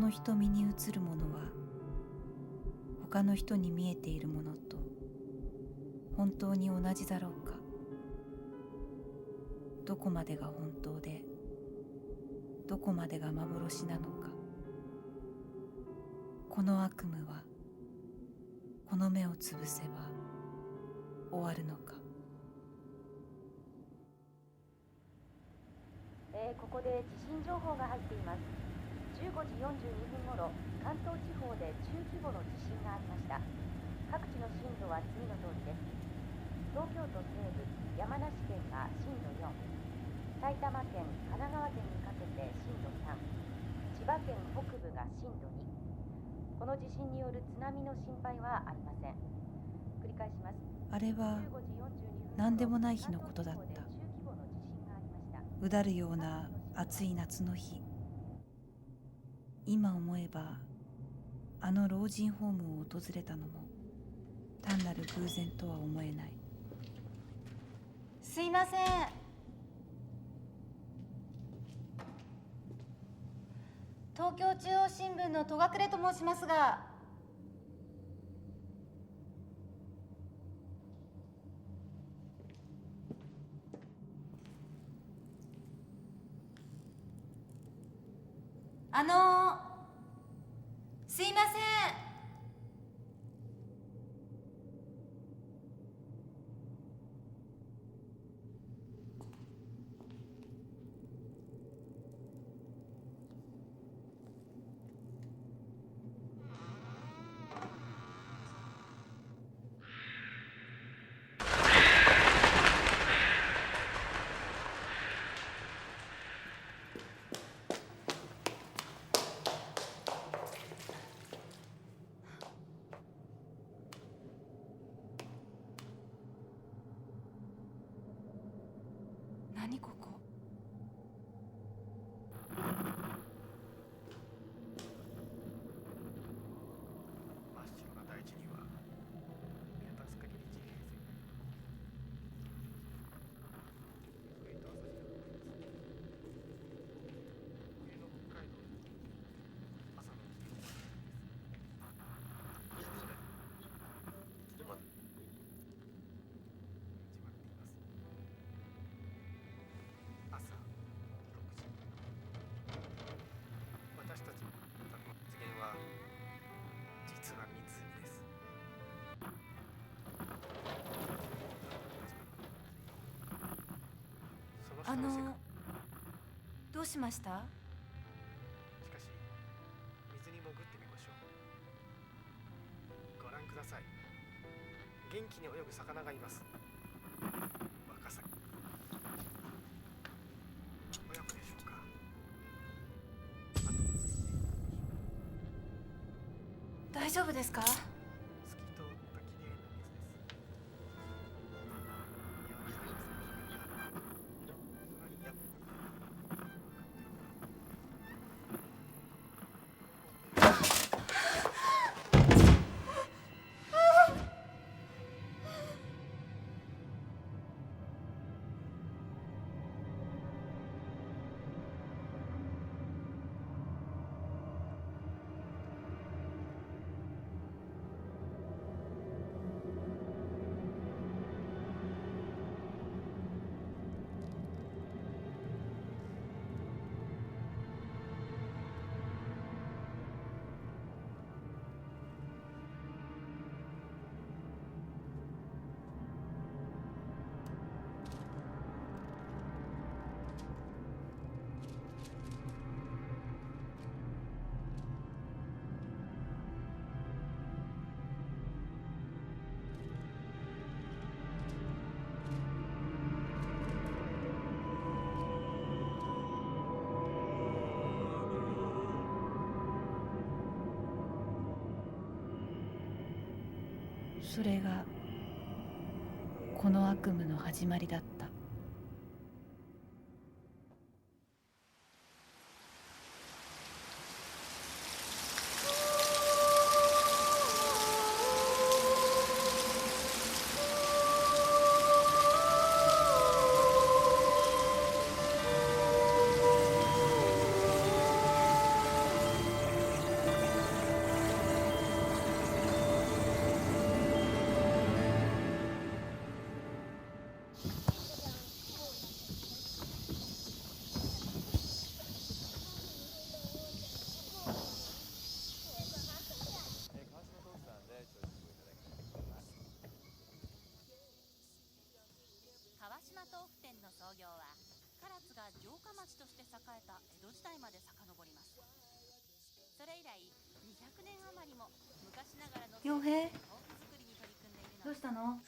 の瞳に映るものは他の人に見えているものと本当に同じだろうか。どこまでが本当でどこまでが幻なのか。この悪夢はこの目をつぶせば終わるのか。ここで地震情報が入っています。15時42分頃、関東地方で中規模の地震がありました。各地の震度は次の通りです。東京都西部、山梨県が震度4、埼玉県、神奈川県にかけて震度3、千葉県北部が震度2。この地震による津波の心配はありません。繰り返します。あれは何でもない日のことだった。うだるような暑い夏の日。今思えばあの老人ホームを訪れたのも単なる偶然とは思えない。すいません。東京中央新聞の戸隠と申しますが。すいません。何ここ。真っ白な大地には見渡す限り地平線。上と朝日が冬の北海道に朝の気温が失礼。いつまで始まっています。朝6時。私たちの発言は実は湖です。その下の世界。どうしました？しかし水に潜ってみましょう。ご覧ください。元気に泳ぐ魚がいます。ワカサギ。親子でしょうか。あとは次に大丈夫ですか？透き通ったきれいな水です。やっそれがこの悪夢の始まりだった。業は唐津が城下町として栄えた江戸時代まで遡ります。それ以来200年余りも昔ながらの陽平、豆腐作りに取り組んでいるのどうしたの？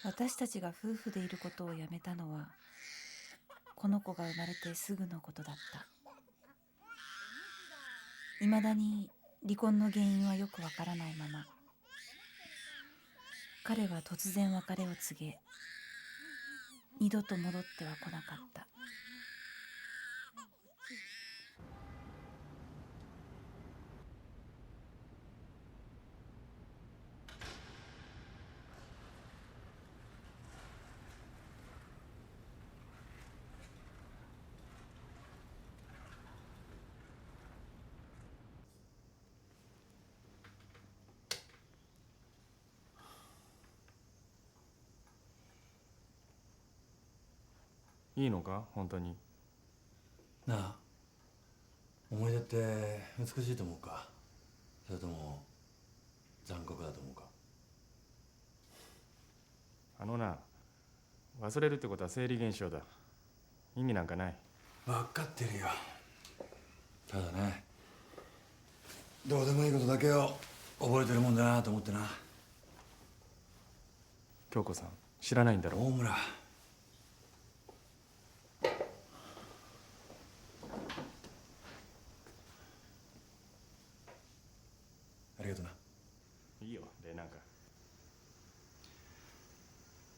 私たちが夫婦でいることをやめたのは、この子が生まれてすぐのことだった。いまだに離婚の原因はよくわからないまま、彼は突然別れを告げ、二度と戻っては来なかった。いいのか本当に。なあ、思い出って美しいと思うか、それとも残酷だと思うか。忘れるってことは生理現象だ。意味なんかない。分かってるよ。ただね、どうでもいいことだけを覚えてるもんだなと思ってな。京子さん知らないんだろ。大村、ありがとな。いいよ礼なんか。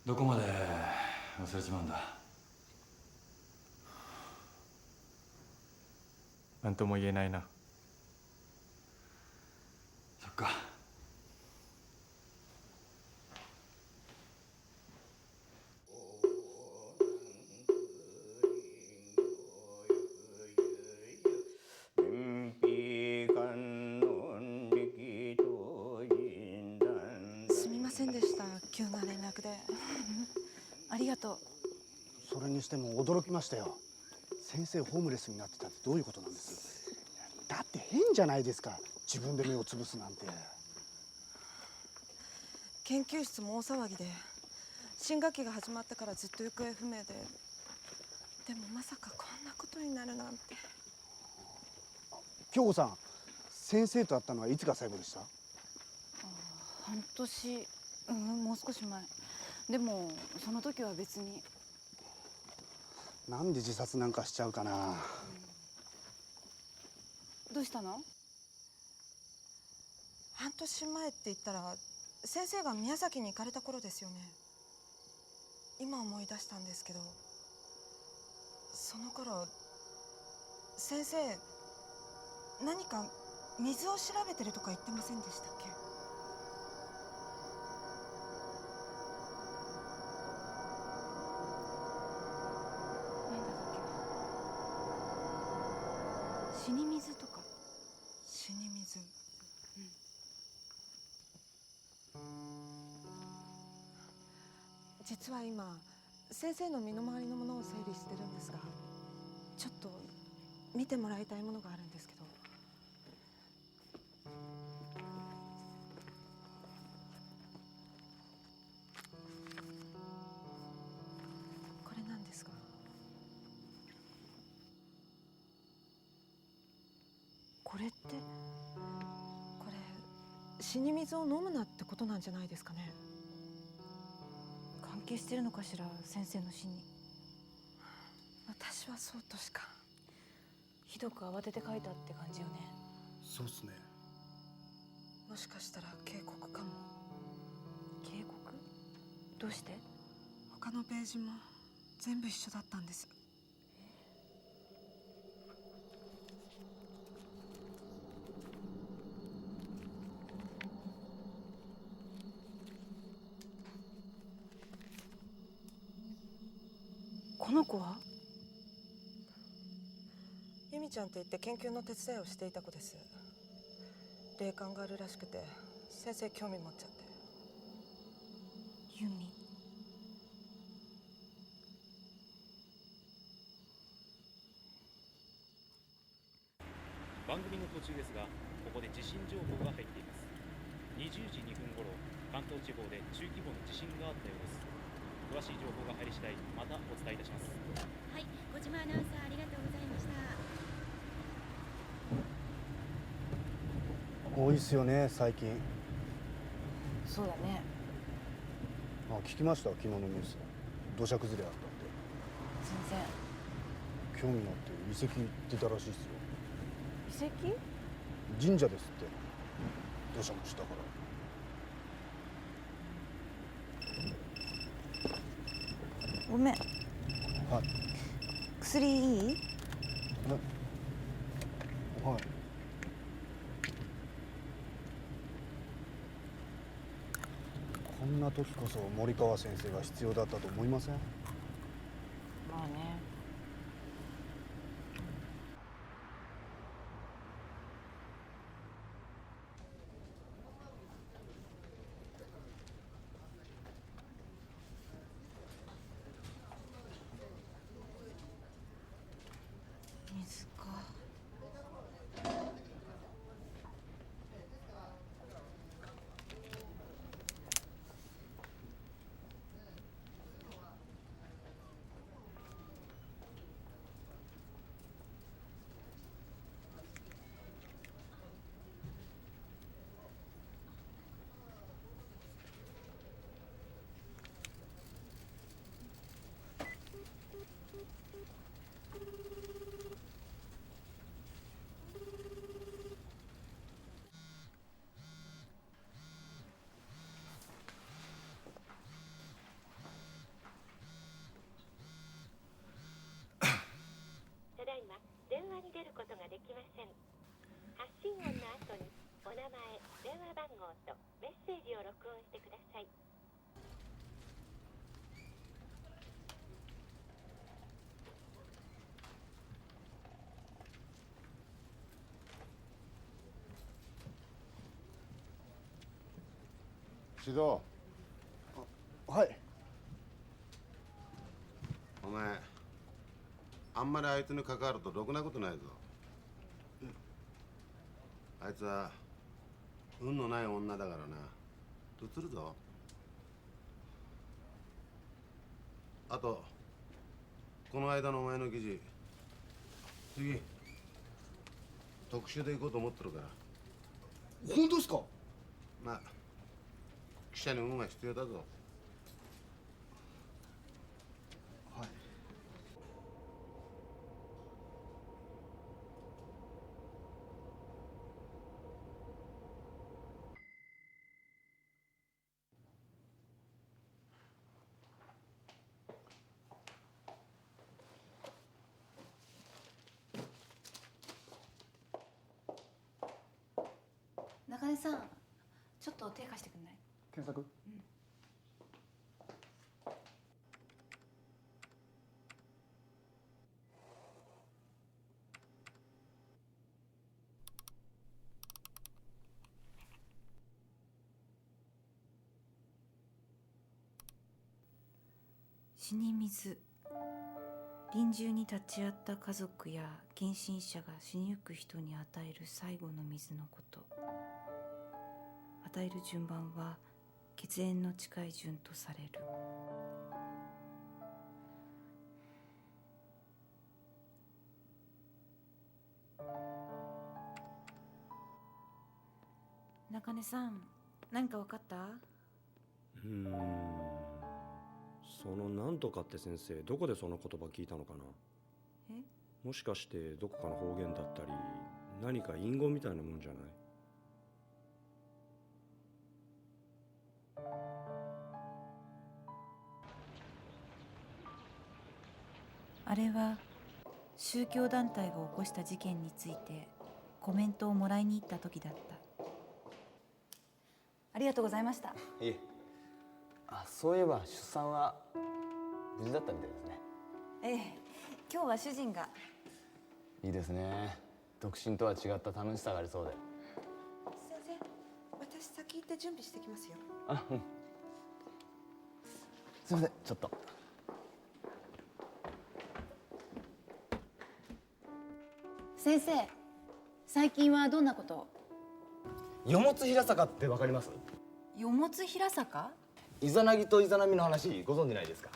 どこまで忘れちまうんだ。なんとも言えないな。そっか。すみませんでした、急な連絡で。ありがとう。それにしても驚きましたよ。先生ホームレスになってたってどういうことなんです？だって変じゃないですか、自分で目をつぶすなんて。研究室も大騒ぎで、新学期が始まったからずっと行方不明で、でもまさかこんなことになるなんて。京子さん、先生と会ったのはいつが最後でした？半年、もう少し前。でもその時は別に。なんで自殺なんかしちゃうかな。どうしたの？半年前って言ったら先生が宮崎に行かれた頃ですよね。今思い出したんですけど、その頃先生何か水を調べてるとか言ってませんでしたっけ？死に水とか。死に水。実は今先生の身の回りのものを整理してるんですが、ちょっと見てもらいたいものがあるんですけど。これなんですが。これって、これ死に水を飲むなってことなんじゃないですかね。関係してるのかしら、先生の死に。私はそうとしか。ひどく慌てて書いたって感じよね。そうっすね。もしかしたら警告かも。警告？どうして？他のページも全部一緒だったんです。この子は？由美ちゃんって言って研究の手伝いをしていた子です。霊感があるらしくて先生興味持っちゃって。由美。番組の途中ですが、ここで地震情報が入っています。20時2分頃、関東地方で中規模の地震があったようです。詳しい情報が入り次第、またお伝えいたします。はい、小島アナウンサーありがとうございました。多いっすよね最近。そうだね。聞きました昨日のニュース。土砂崩れあったって。全然。興味あって遺跡行ってたらしいっすよ。遺跡？神社ですって。土砂の下から。ごめん。はい。薬いい？はい。こんな時こそ森川先生が必要だったと思いません？まあね。水か。ただいま電話に出ることができません。発信音の後にお名前、電話番号とメッセージを録音してください。指導。はい。お前あんまりあいつに関わるとろくなことないぞ。あいつは運のない女だからな。映るぞ。あとこの間のお前の記事、次特集で行こうと思ってるから。本当ですか？まあ記者に運が必要だぞ。はい。中根さん、ちょっと手貸してくんない？検索？死に水。臨終に立ち会った家族や近親者が死にゆく人に与える最後の水のこと。与える順番は血縁の近い順とされる。中根さん、何か分かった？そのなんとかって先生、どこでその言葉聞いたのかな？もしかしてどこかの方言だったり、何か隠語みたいなもんじゃない？あれは宗教団体が起こした事件についてコメントをもらいに行った時だった。ありがとうございました。いえ。そういえば出産は無事だったみたいですね。ええ、今日は主人が。いいですね。独身とは違った楽しさがありそうで。先生、私先行って準備してきますよ。うん。すいません、ちょっと。先生、最近はどんなことを？よもつ平坂ってわかります？よもつ平坂？イザナギとイザナミの話ご存じないですか？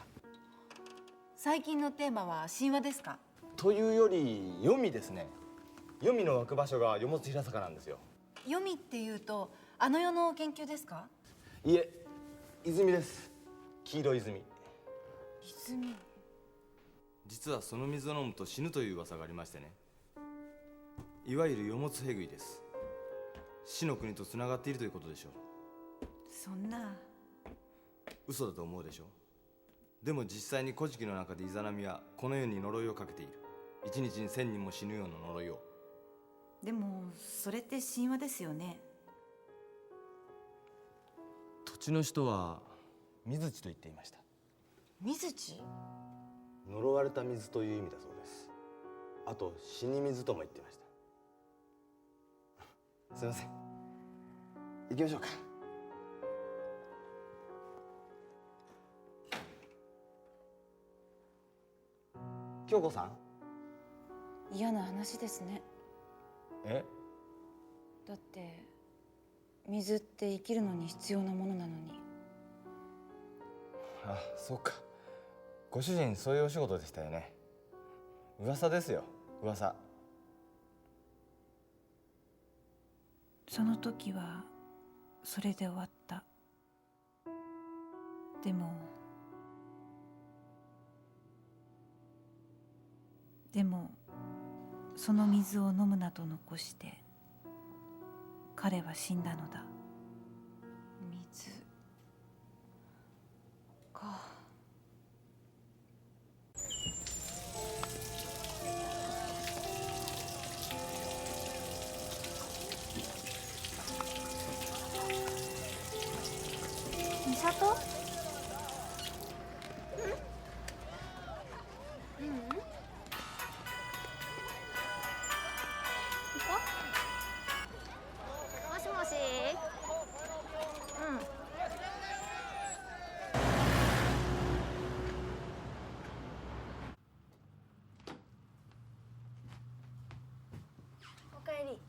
最近のテーマは神話ですか？というより黄泉ですね。黄泉の湧く場所がよもつ平坂なんですよ。黄泉っていうとあの世の研究ですか？いえ、泉です。黄色い泉。泉。実はその水を飲むと死ぬという噂がありましてね。いわゆるよもつへぐいです。死の国とつながっているということでしょう。そんな。嘘だと思うでしょう。でも実際に古事記の中でイザナミはこの世に呪いをかけている。一日に1000人も死ぬような呪いを。でもそれって神話ですよね。土地の人は水地と言っていました。水地？呪われた水という意味だそうです。あと死に水とも言っていました。すいません、行きましょうか。京子さん。嫌な話ですね。え？だって水って生きるのに必要なものなのに。あ、そうか。ご主人そういうお仕事でしたよね。噂ですよ、噂。その時はそれで終わった。でもその水を飲むなと残して彼は死んだのだ。水か。美里？もしもし。おかえり。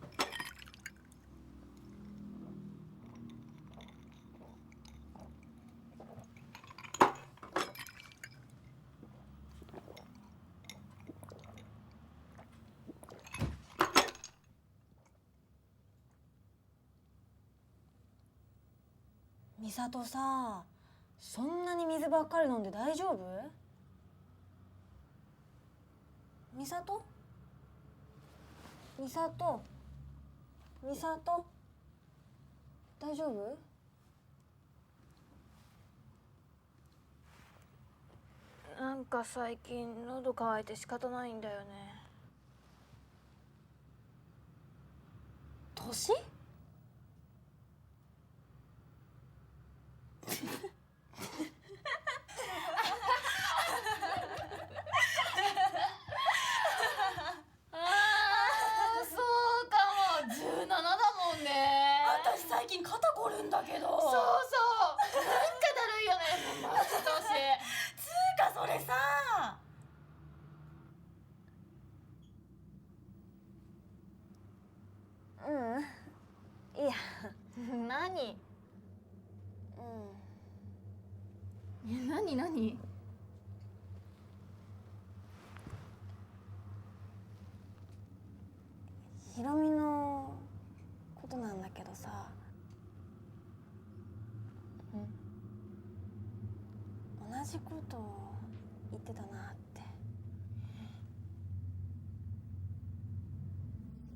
美里さ、そんなに水ばっかり飲んで大丈夫？美里？美里？美里？大丈夫？なんか最近喉乾いて仕方ないんだよね。年？そうかも。17だもんね。私最近肩こるんだけど。そうそう。なんかだるいよね。もうマジ年。つうかそれさ。いや。何？何？ひろみのことなんだけどさ。同じこと言ってたなって。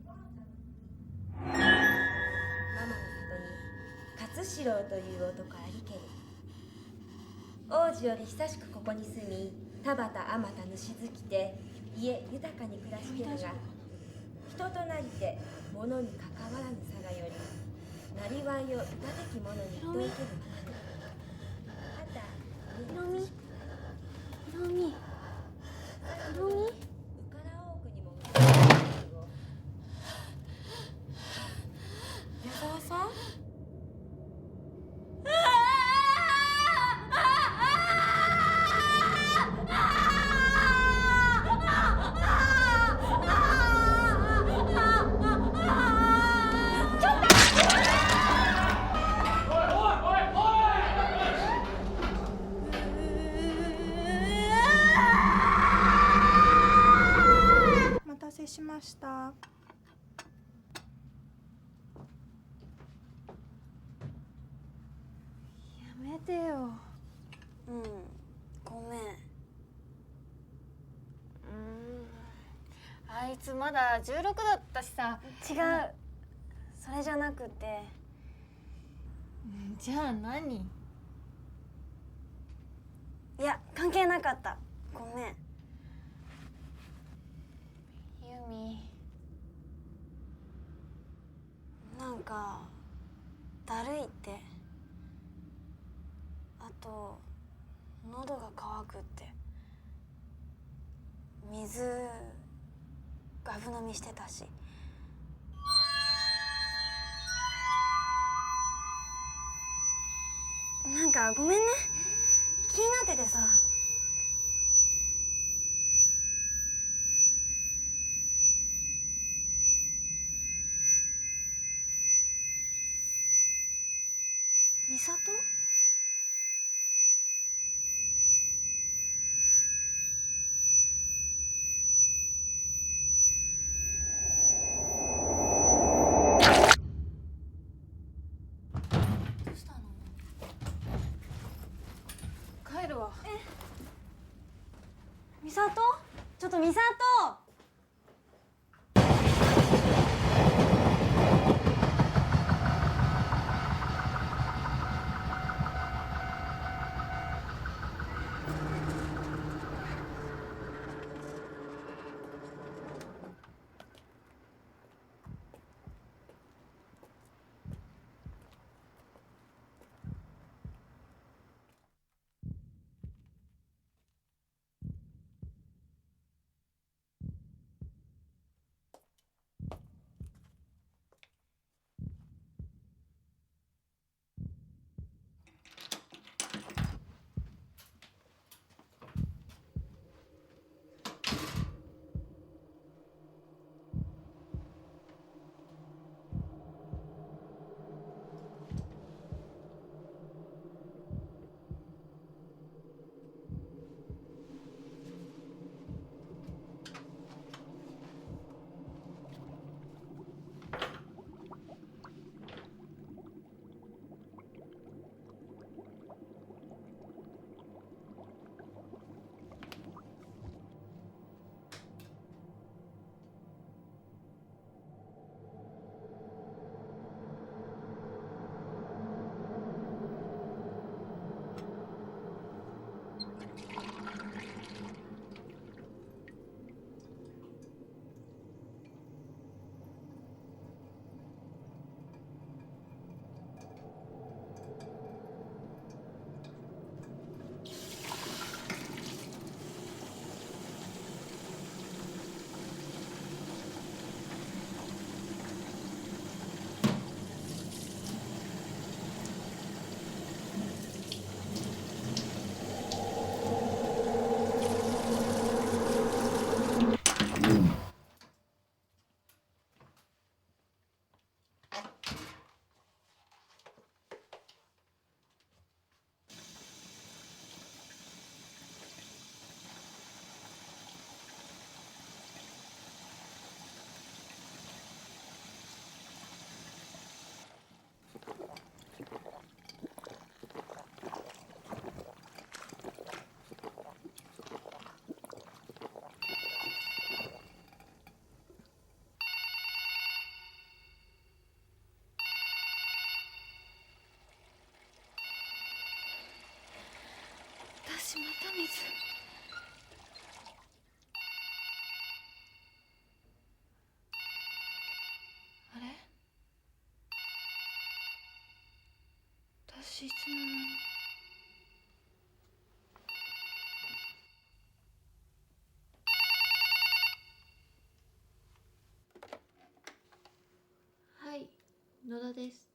ママの里に勝四郎という男ありけり。王子より久しくここに住み、田畑あまた主づきて家豊かに暮らしけるが、人となりて物に関わらぬさがより、なりわいをうたてき者に人いけるままに。あたひろみ、ひろみ、ひろみ、うから多くにも矢沢さん？あてよ。ごめん。あいつまだ16だったしさ。違う、それじゃなくて。じゃあ何？いや、関係なかった。ごめん。ユミ、なんかだるいって。あと喉が渇くって。水ガブ飲みしてたし。なんかごめんね、気になっててさ。美里？どうしたの？帰るわ。美里？ちょっと美里！私また水。あれ？私いつの間に。はい、野田です。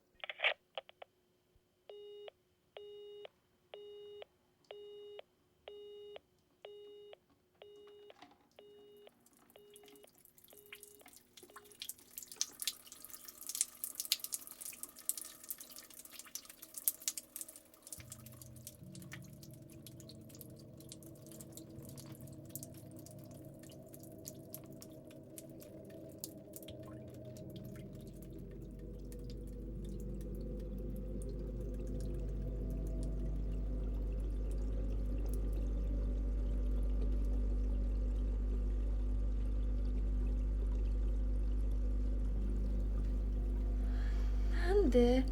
なんで？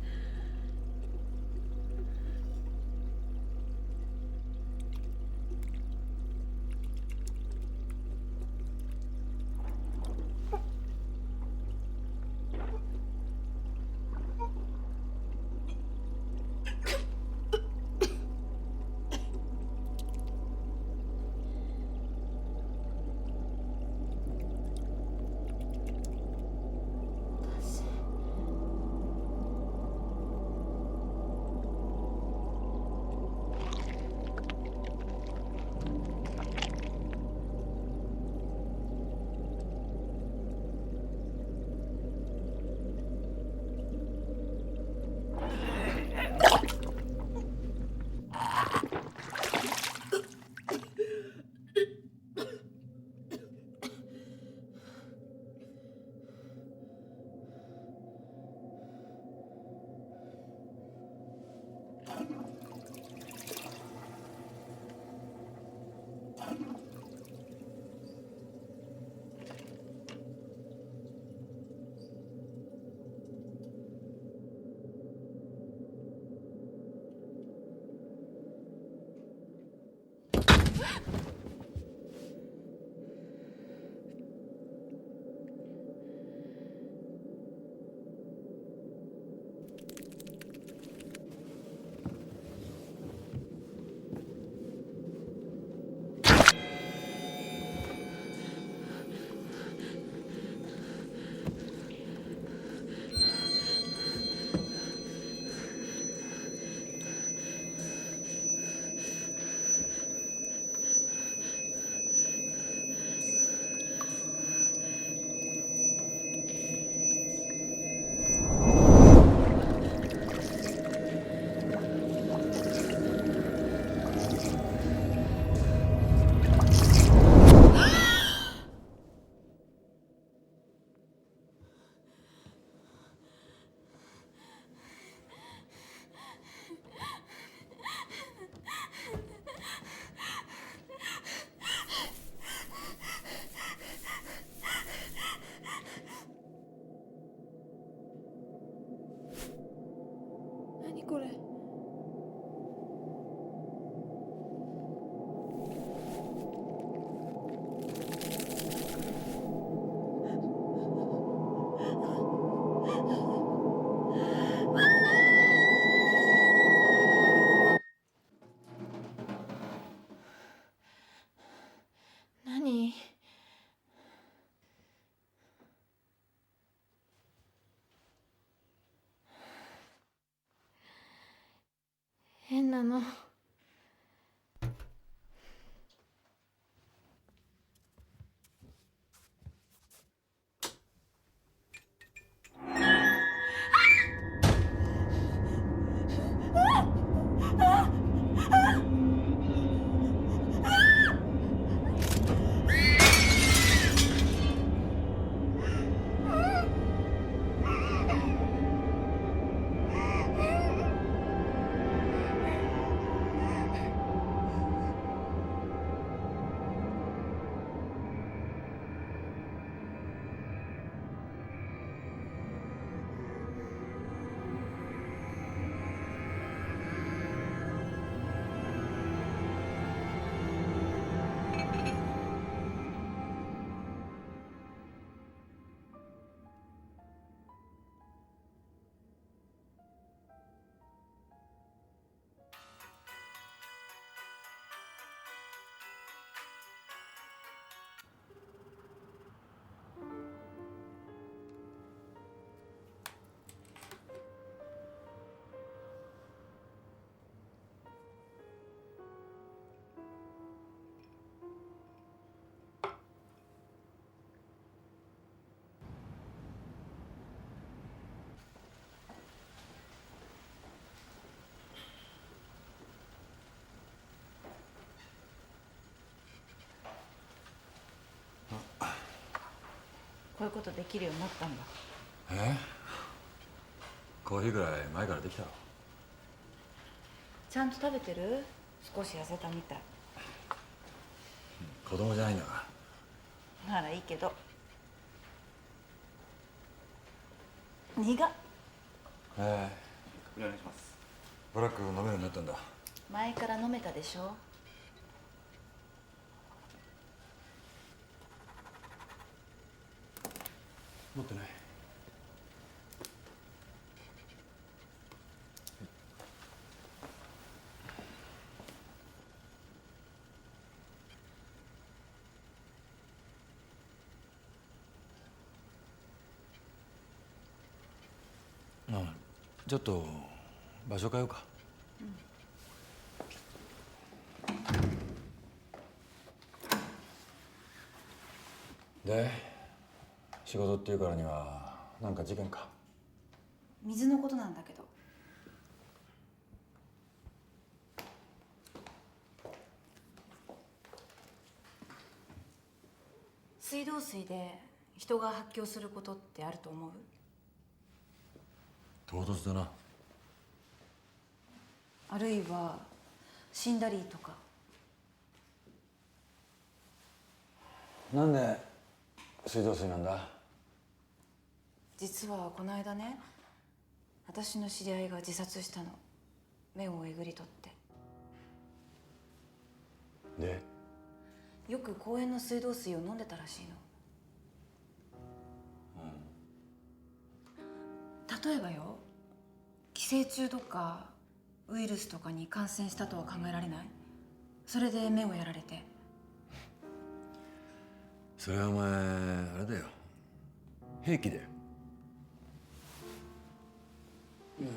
何これ？何？変なの。こういうことできるようになったんだ。コーヒーぐらい前からできたろ。ちゃんと食べてる？少し痩せたみたい。子供じゃないんだかならいいけど。苦っ。お願いします。ブラック飲めるようになったんだ。前から飲めたでしょ。持ってない。ちょっと場所変えようか。で、仕事っていうからにはなんか事件か？水のことなんだけど。水道水で人が発狂することってあると思う？唐突だな。あるいは死んだりとか。なんで水道水なんだ？実はこの間ね、私の知り合いが自殺したの。目をえぐり取って。で、よく公園の水道水を飲んでたらしいの。例えばよ、寄生虫とかウイルスとかに感染したとは考えられない？それで目をやられて。それはお前あれだよ、兵器だよ。ね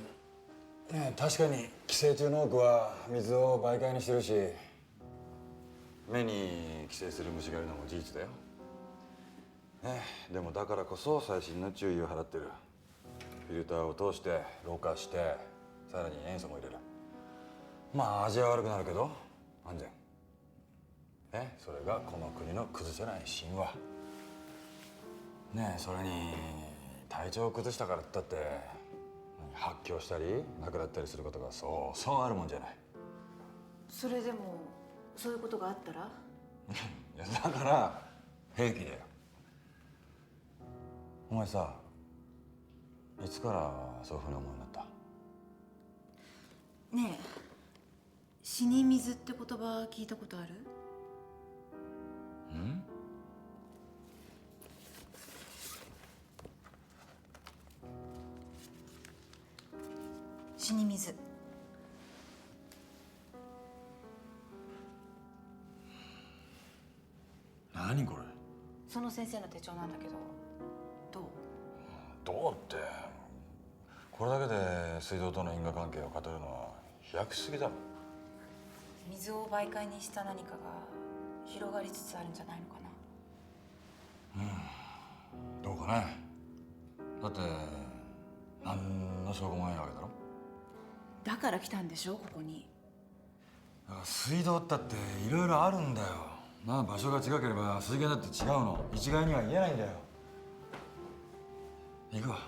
え、確かに寄生虫の多くは水を媒介にしてるし、目に寄生する虫がいるのも事実だよ。ねえ、でもだからこそ細心の注意を払ってる。フィルターを通してろ過して、さらに塩素も入れる。まあ味は悪くなるけど安全ね。それがこの国の崩せない神話ね。え、それに体調を崩したからってだって発狂したり亡くなったりすることがそうそうあるもんじゃない。それでもそういうことがあったら？いやだから兵器だよ。お前さ、いつからそういうふうに思うようになった？ねえ、死に水って言葉聞いたことある？ん？死に水。何これ？その先生の手帳なんだけど、どう？どうって、これだけで水道との因果関係を語るのは飛躍しすぎだろ。水を媒介にした何かが広がりつつあるんじゃないのかな。どうかね。だって何の証拠もないわけだろ。だから来たんでしょ、ここに。だから水道ったっていろいろあるんだよなあ。場所が違ければ水源だって違うの。一概には言えないんだよ。行くわ。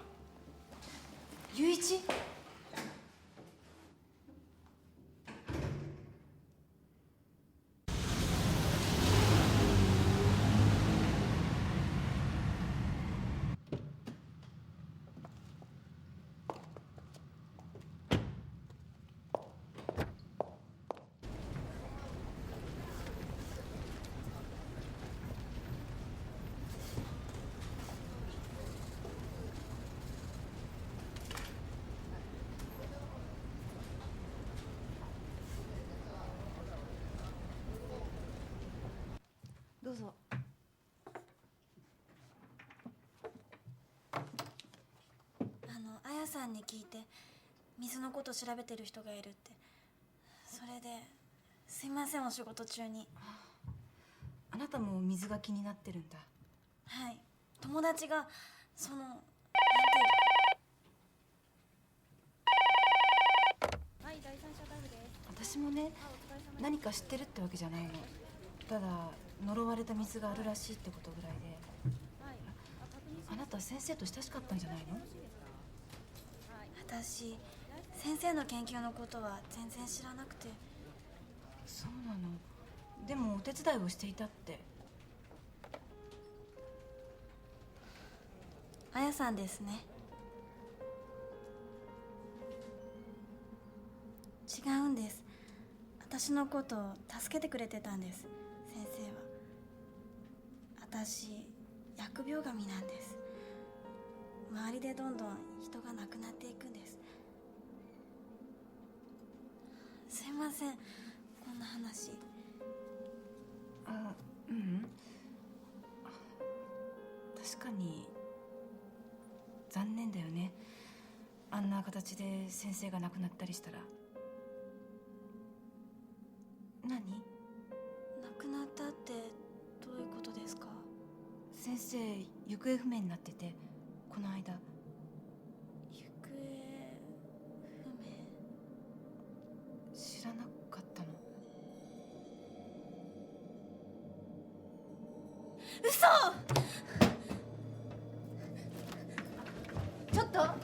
雄一？どうぞ。あやさんに聞いて水のこと調べてる人がいるって。それですいません、お仕事中に。あなたも水が気になってるんだ。はい、友達がそのなんてはい、第三者タイムです。私もね、何か知ってるってわけじゃないの。ただ呪われた水があるらしいってことぐらいで。あなた先生と親しかったんじゃないの？私、先生の研究のことは全然知らなくて。そうなの。でもお手伝いをしていたって。あやさんですね。んです。私のことを助けてくれてたんです、先生は。私、疫病神なんです。周りでどんどん人が亡くなっていくんです。すいません、こんな話。ううん確かに残念だよね。あんな形で先生が亡くなったりしたら。何？亡くなったってどういうことですか？先生行方不明になってて、この間。行方不明？知らなかったの？嘘！ちょっと待って！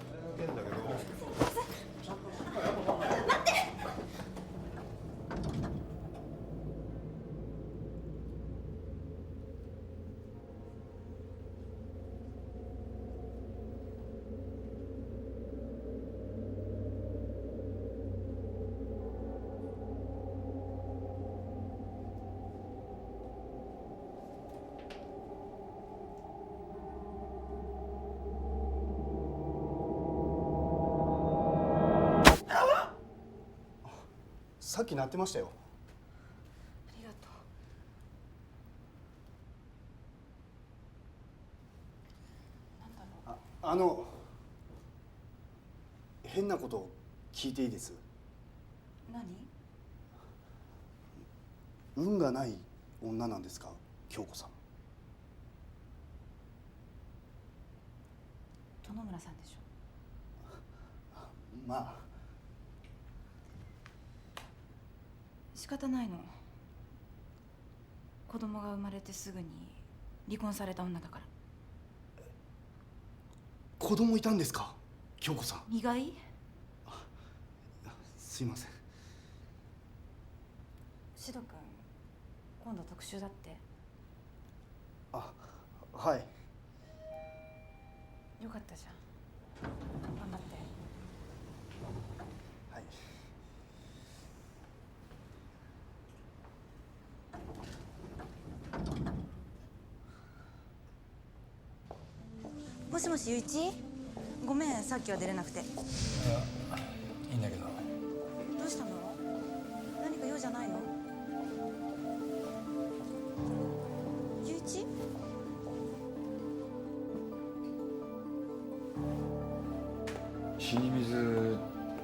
さっき鳴ってましたよ。ありがとう。なんだろう。変なこと聞いていいです？何？運がない女なんですか、京子さん。殿村さんでしょ。まあ仕方ないの。子供が生まれてすぐに離婚された女だから。子供いたんですか、京子さん。意外？すいません。シド君、今度特集だって。あ、はい。よかったじゃん。頑張って。はい。もしもし、ゆういち？ごめん、さっきは出れなくて。いいんだけど。どうしたの？何か用じゃないの？ゆういち？死に水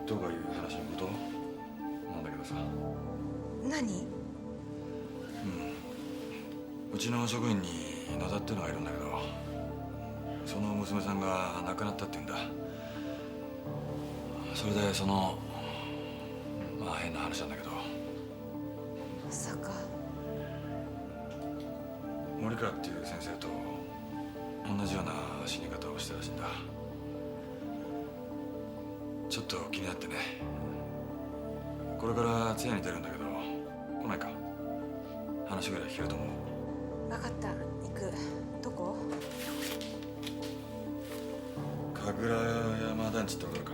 とかいう話のことなんだけどさ。何？うちの職員に野田ってのがいるんだけど、その娘さんが亡くなったって言うんだ。それでまあ変な話なんだけど、まさか。森川っていう先生と同じような死に方をしたらしいんだ。ちょっと気になってね。これから通夜に出るんだけど来ないか。話ぐらい聞けると思う。分かった、行く。どこ？神楽山団地ってわかるか？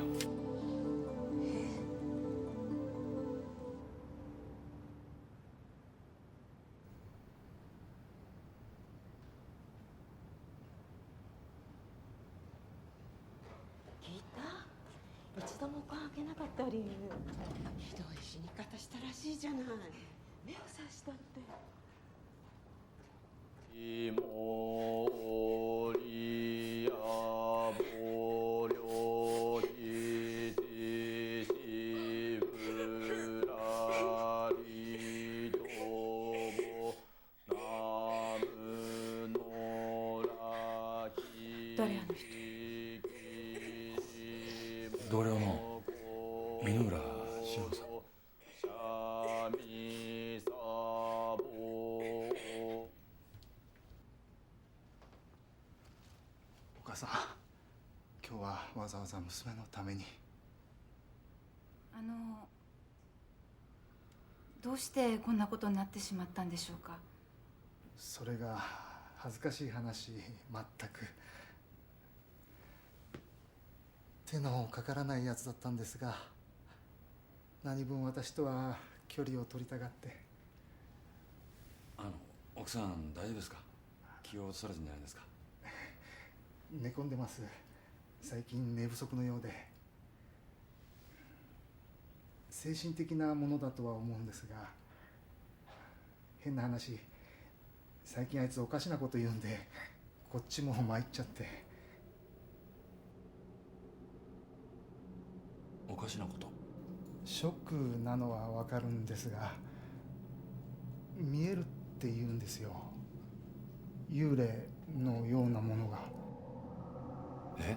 聞いた？一度も開けなかった理由。ひどい死に方したらしいじゃない。目を刺したって。誰あの人？同僚の箕浦志保さん。お母さん、今日はわざわざ娘のために。どうしてこんなことになってしまったんでしょうか？それが恥ずかしい話、全く。手のかからないやつだったんですが、何分私とは距離を取りたがって。奥さん大丈夫ですか？気を落とされたんじゃないですか？寝込んでます。最近寝不足のようで。精神的なものだとは思うんですが、変な話、最近あいつおかしなこと言うんでこっちも参っちゃって。おかしなこと？ショックなのはわかるんですが、見えるって言うんですよ、幽霊のようなものが。え？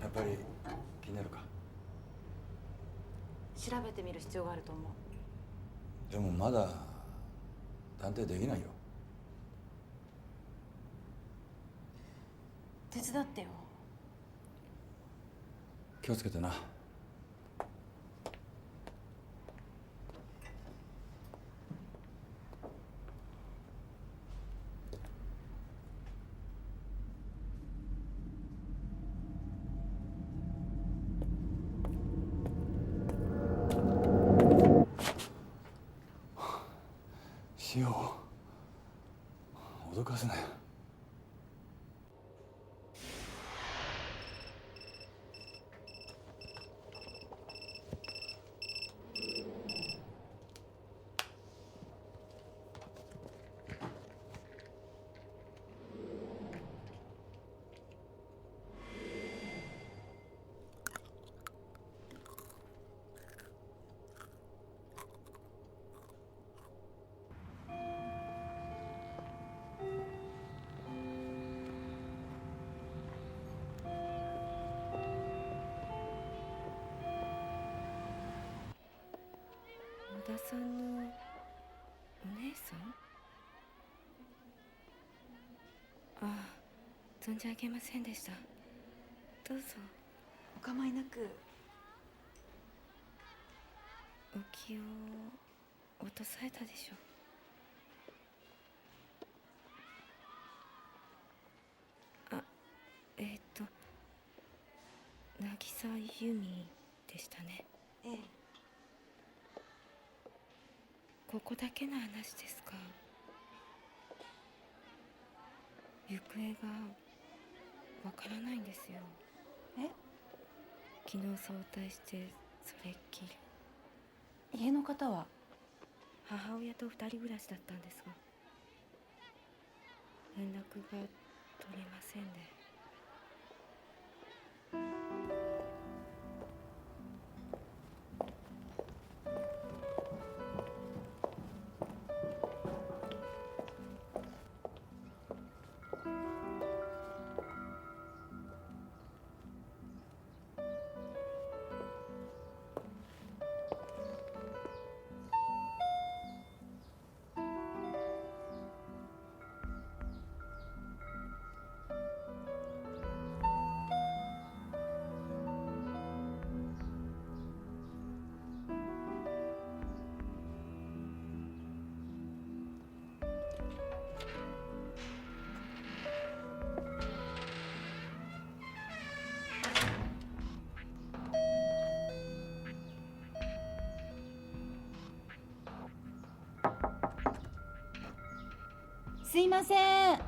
やっぱり気になるか？調べてみる必要があると思う。でもまだ断定できないよ。手伝ってよ。気をつけてな。塩を脅かすなよ。野田さんのお姉さん？ああ、存じ上げませんでした。どうぞ。お構いなく。お気を落とされたでしょう。渚由美でしたね。ええ。ここだけの話ですか？行方がわからないんですよ。え？昨日早退してそれっきり。家の方は？母親と二人暮らしだったんですが、連絡が取れませんで。すいません。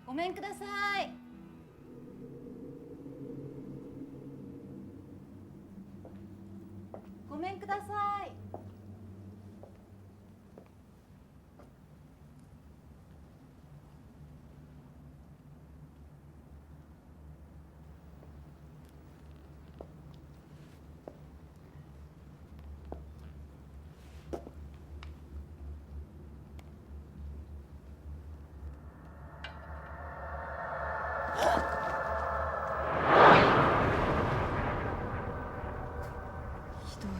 ごめんください。ごめんください。ひどい。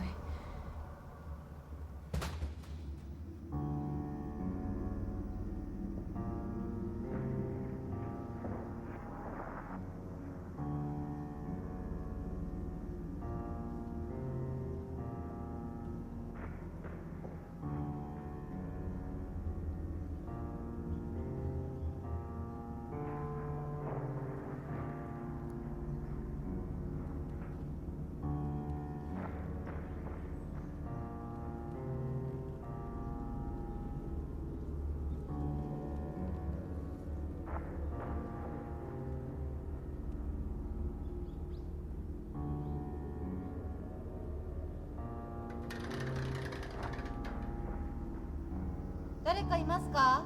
かいますか？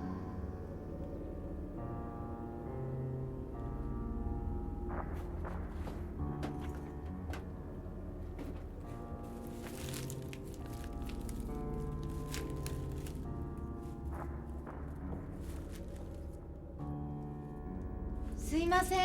すいません。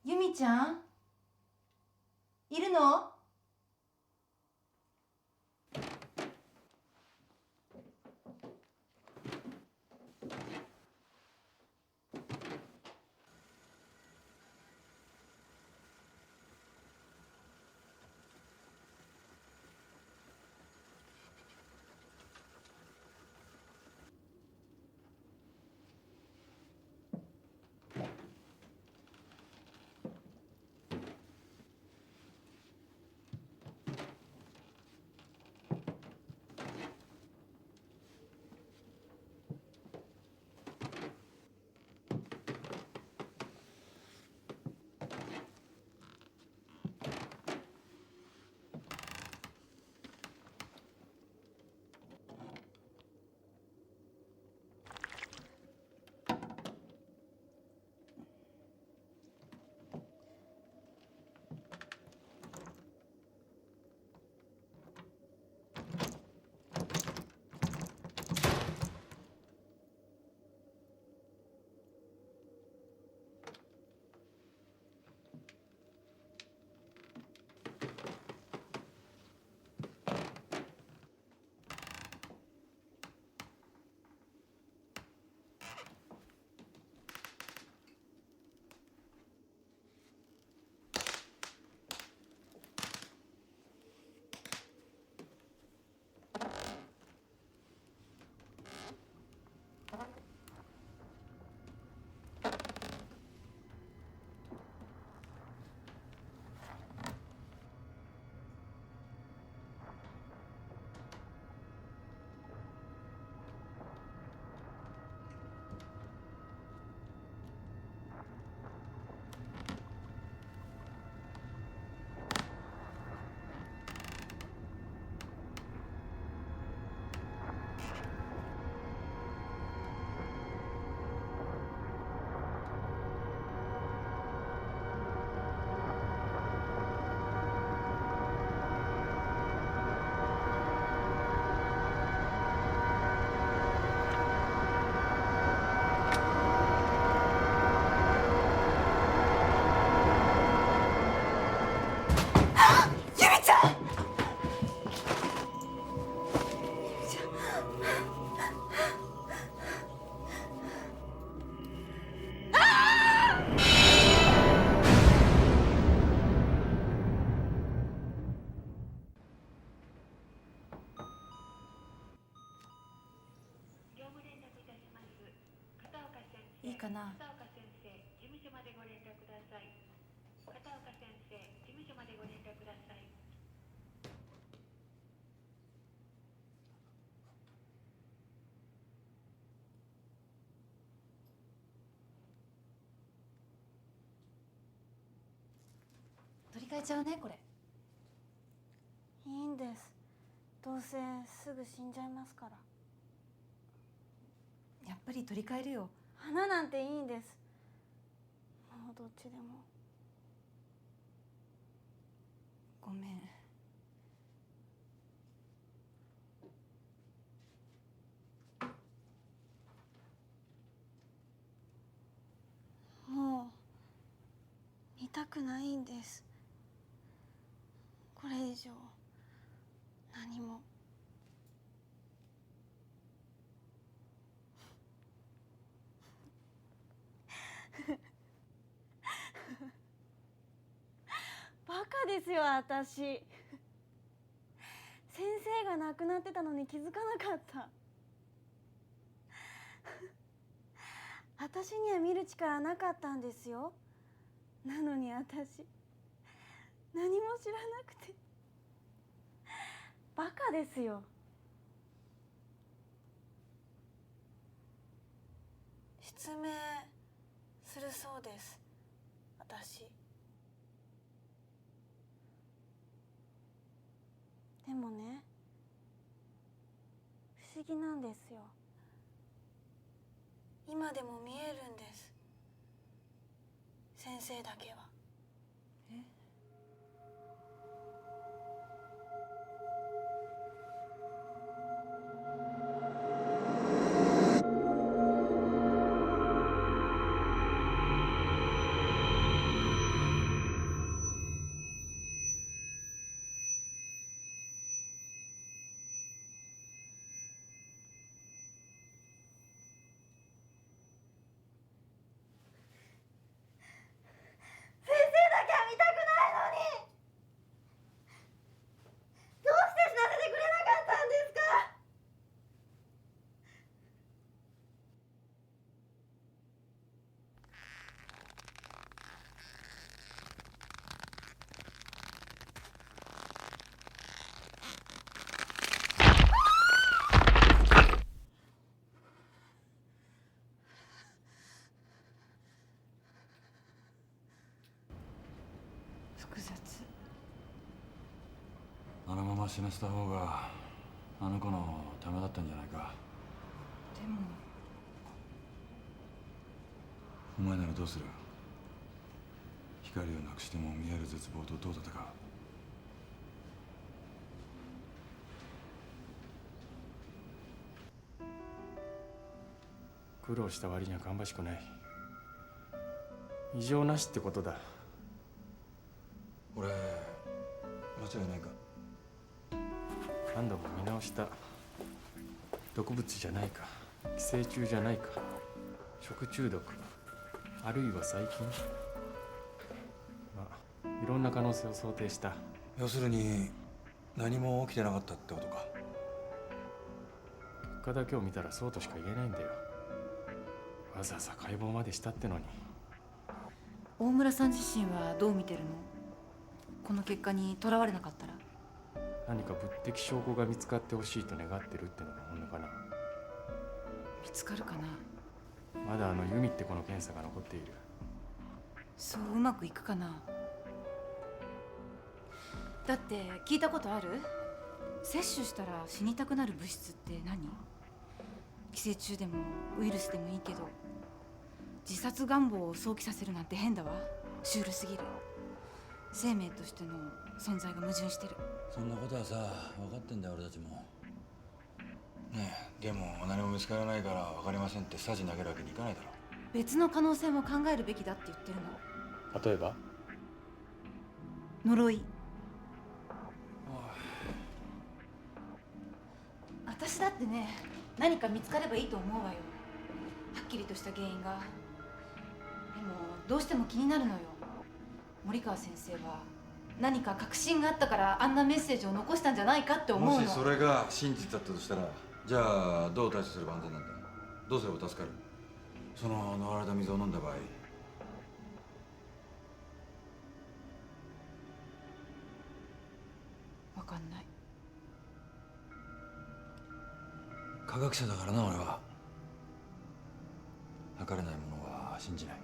由美ちゃんいるの？使えちゃうねこれ。いいんです。どうせすぐ死んじゃいますから。やっぱり取り替えるよ。花なんていいんです。もうどっちでも。ごめん。もう見たくないんです。これ以上何も。バカですよ私。先生が亡くなってたのに気づかなかった。私には見る力なかったんですよ。なのに私何も知らなくてバカですよ。失明するそうです、私。でもね、不思議なんですよ。今でも見えるんです、先生だけは。え？複雑。あのまま死なせた方があの子のためだったんじゃないか。でもお前ならどうする？光をなくしても見える絶望とどう戦う？苦労した割には芳しくない。異常なしってことだ。俺間違いないか？何度も見直した。毒物じゃないか、寄生虫じゃないか、食中毒、あるいは細菌。まあいろんな可能性を想定した。要するに何も起きてなかったってことか。結果だけを見たらそうとしか言えないんだよ。わざわざ解剖までしたってのに。大村さん自身はどう見てるの？この結果にとらわれなかったら。何か物的証拠が見つかってほしいと願ってるってのが本音かな。見つかるかな。まだあのユミって子の検査が残っている。そううまくいくかな。だって聞いたことある？摂取したら死にたくなる物質って何？寄生虫でもウイルスでもいいけど、自殺願望を想起させるなんて変だわ。シュールすぎる。生命としての存在が矛盾してる。そんなことはさ分かってんだよ俺たちも。ねえ、でも何も見つからないから分かりませんってサジ投げるわけにいかないだろ。別の可能性も考えるべきだって言ってるの。例えば呪い。私だってね、何か見つかればいいと思うわよ。はっきりとした原因が。でもどうしても気になるのよ。森川先生は何か確信があったからあんなメッセージを残したんじゃないかって思うの。もしそれが真実だったとしたら、じゃあどう対処すれば安全なんだ？どうすれば助かる？その呪われた水を飲んだ場合。わかんない。科学者だからな俺は。測れないものは信じない。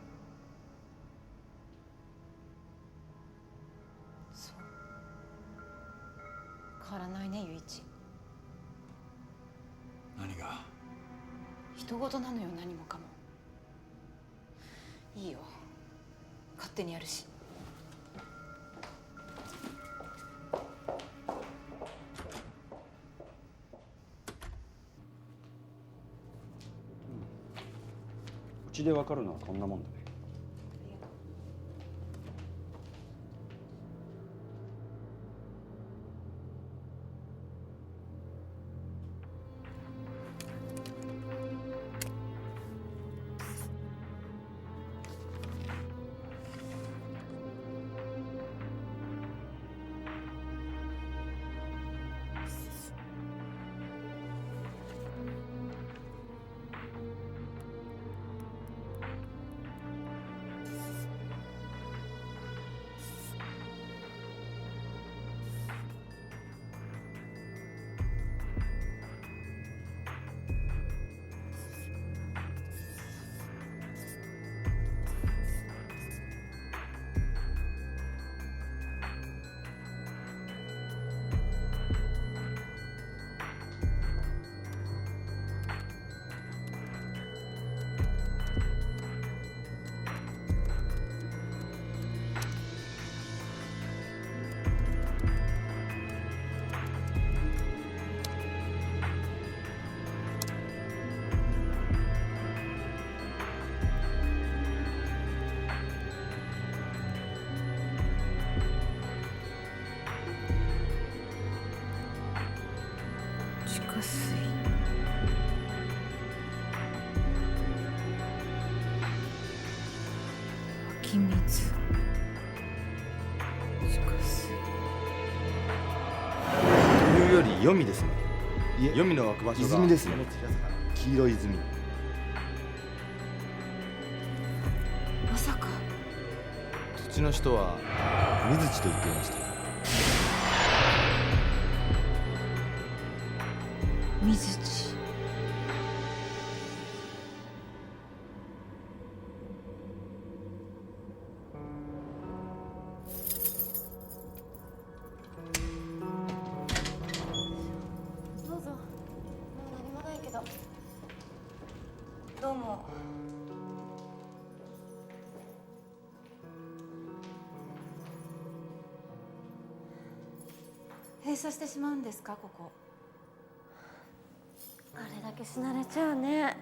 変わらないね、ゆいち。何が？人事なのよ、何もかも。いいよ、勝手にやるし。うちでわかるのはこんなもんだね。地下水。湧き水。地下水。というより黄泉ですね。黄泉の湧く場所が泉ですね。この土坂黄色い泉。まさか土地の人は水地と言っていました。水地。どうぞ。もう何もないけど。どうも。閉鎖してしまうんですか、ここ。あれだけ死なれちゃうね。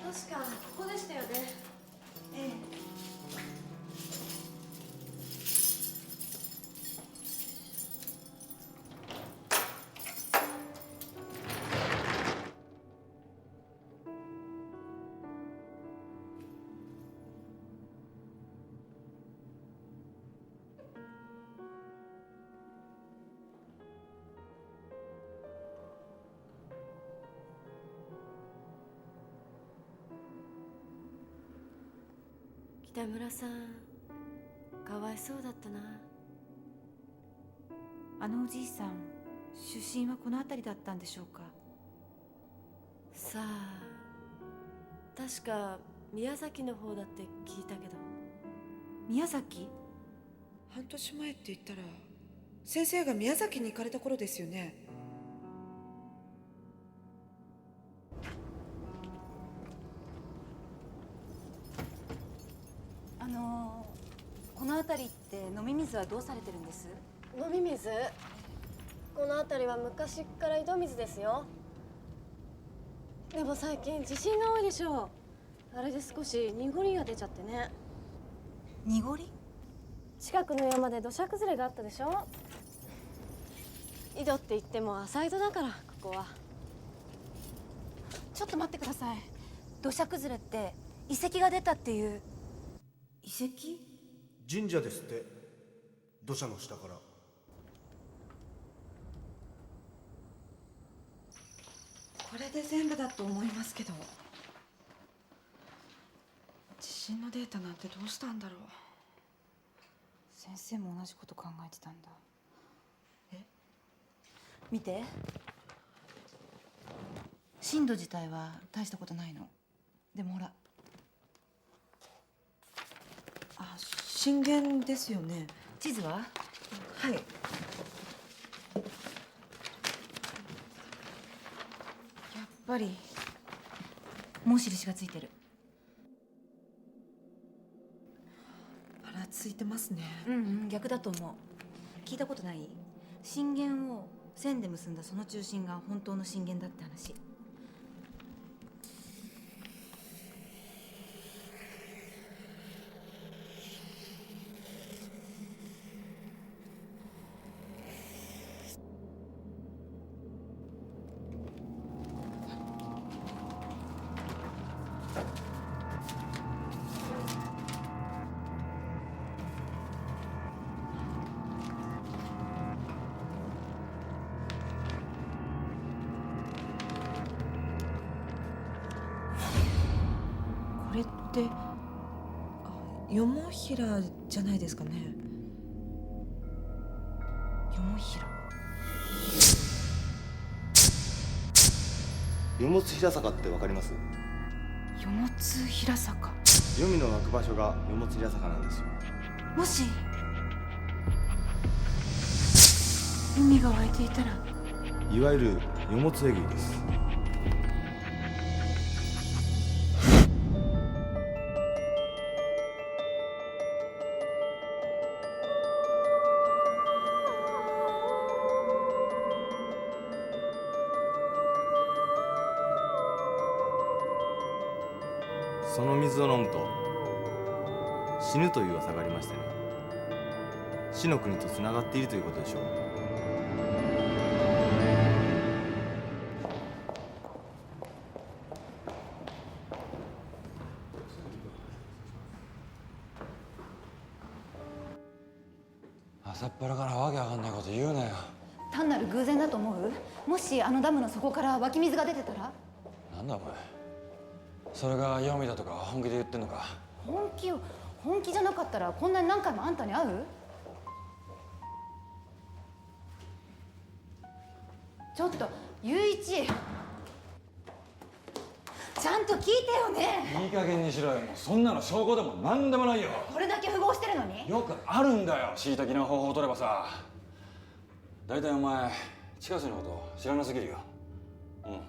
確かここでしたよね。ええ。北村さん、かわいそうだったな。あのおじいさん、出身はこの辺りだったんでしょうか。さあ、確か宮崎の方だって聞いたけど。宮崎？半年前って言ったら先生が宮崎に行かれた頃ですよね。この辺りって飲み水はどうされてるんです？飲み水？この辺りは昔から井戸水ですよ。でも最近地震が多いでしょう。あれで少し濁りが出ちゃってね。濁り？近くの山で土砂崩れがあったでしょ。井戸って言っても浅井戸だから、ここは。ちょっと待ってください。土砂崩れって遺跡が出たっていう。遺跡？神社ですって。土砂の下から。これで全部だと思いますけど、地震のデータなんてどうしたんだろう。先生も同じこと考えてたんだ。え？見て。震度自体は大したことないの。でもほら、震源ですよね。地図は？はい。やっぱりもう印がついてる。ばらついてますね。逆だと思う。聞いたことない？震源を線で結んだその中心が本当の震源だって話。これってよもひらじゃないですかね。よもひら。よもつひら坂ってわかります？よもつひら坂。黄泉の湧く場所がよもつひら坂なんですよ。もし海が湧いていたら？いわゆるよもつえぐいです。その水を飲むと死ぬという噂がありましてね。死の国とつながっているということでしょう。朝っぱらからわけわかんないこと言うなよ。単なる偶然だと思う？もしあのダムの底から湧き水が出てたら？なんだお前、それが読みだとか本気で言ってんのか？本気じゃなかったらこんなに何回もあんたに会う？ちょっと雄一、ちゃんと聞いてよね。いい加減にしろよ。もうそんなの証拠でも何でもないよ。これだけ符合してるのに？よくあるんだよ、恣意的な方法を取ればさ。大体お前地下水のこと知らなすぎるよ。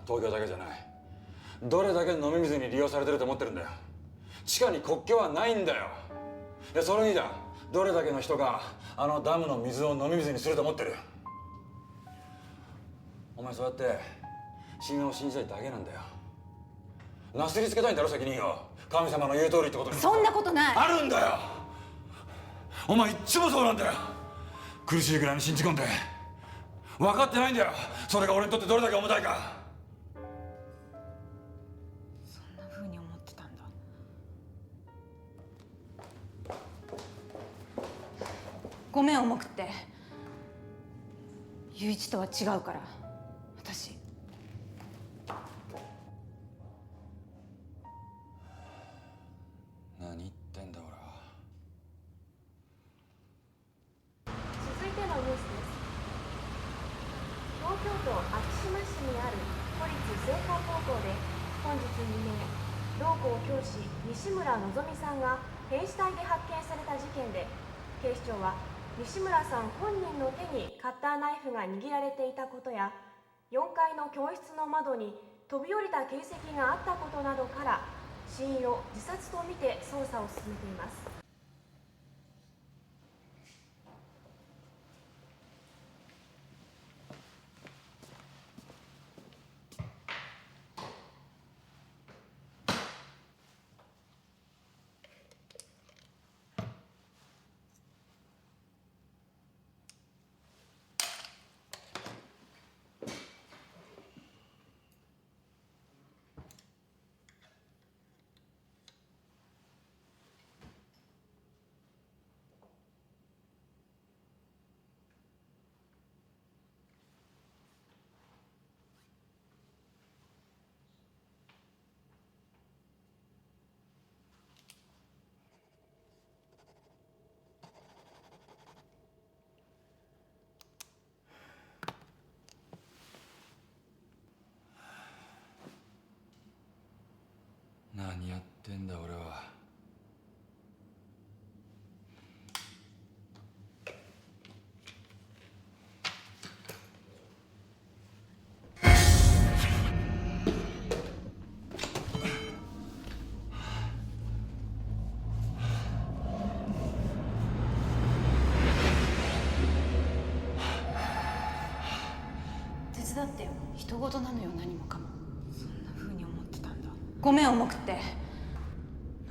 東京だけじゃない。どれだけ飲み水に利用されてると思ってるんだよ。地下に国境はないんだよ。いや、それにだ、どれだけの人があのダムの水を飲み水にすると思ってる。お前そうやって神話を信じたいだけなんだよ。なすりつけたいんだろ責任を。神様の言う通りってことに。そんなことない。あるんだよ。お前いっつもそうなんだよ。苦しいぐらいに信じ込んで分かってないんだよ。それが俺にとってどれだけ重たいか。そんな風に思ってたんだ。ごめん、重くって。雄一とは違うから、私。何言ってんだ俺は。続いてのニュースです。東京都昭島市にある都立青函高校で本日未明、同校教師西村のぞみさんが変死体で発見された事件で、警視庁は西村さん本人の手にカッターナイフが握られていたことや、4階の教室の窓に飛び降りた形跡があったことなどから死因を自殺とみて捜査を進めています。何やってんだ俺は。手伝ってよ。人事なのよ、何もかも。そんな風に思ってたんだ。ごめん、重くって。な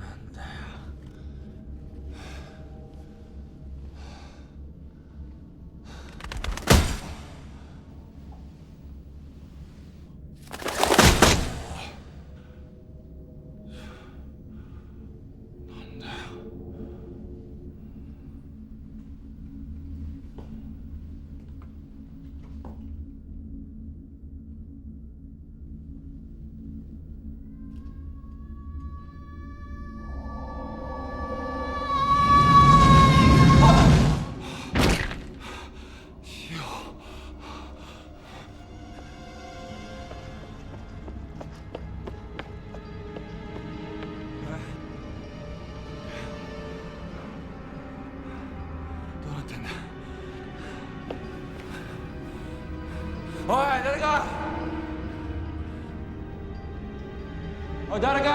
んだよ。なんだよ。どうなってんだ。おい誰か。おい誰か。な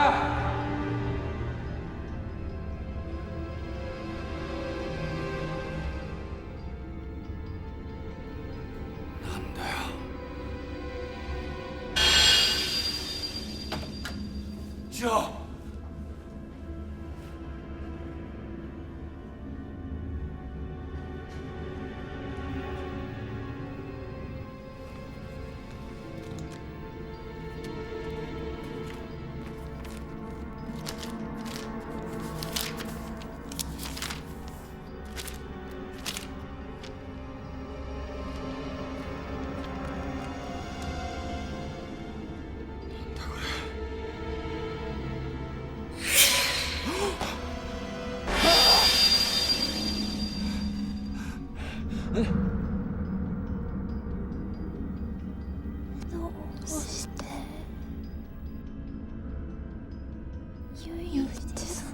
んだよ。ジョー。どうしてゆういちさん。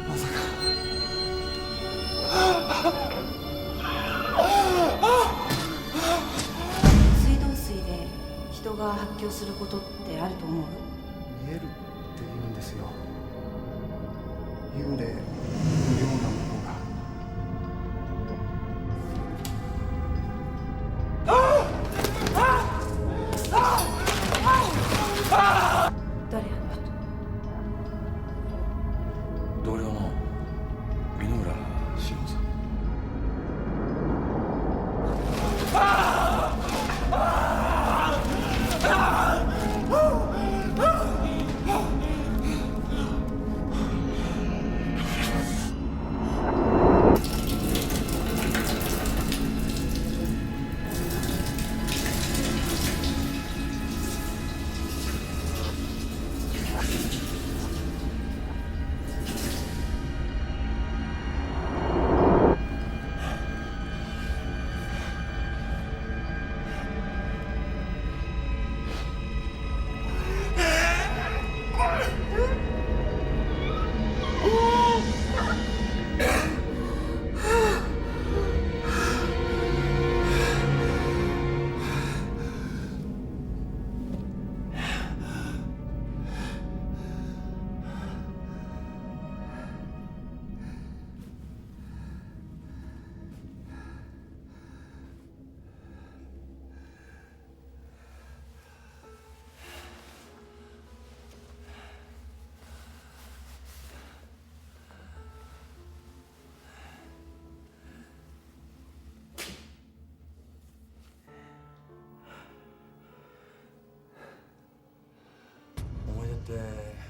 まさか。水道水で人が発狂することってあると思う？見えるって言うんですよ。幽霊のようなものが。誰？あの人。同僚の箕浦志郎さん。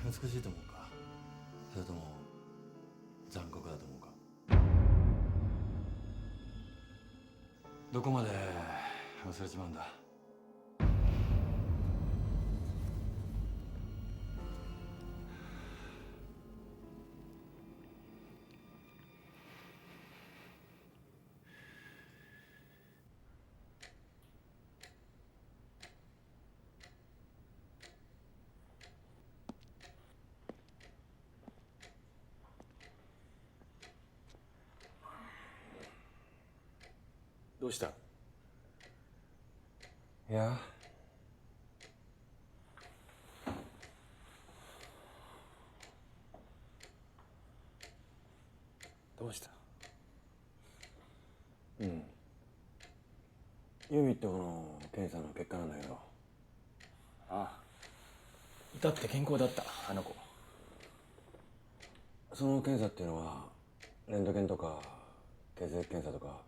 美しいと思うか、それとも残酷だと思うか。どこまで忘れちまうんだ。どうした？いや、どうした？ユミって子の検査の結果なんだけど。ああ、至って健康だった、あの子。その検査っていうのはレントゲンとか血液検査とか、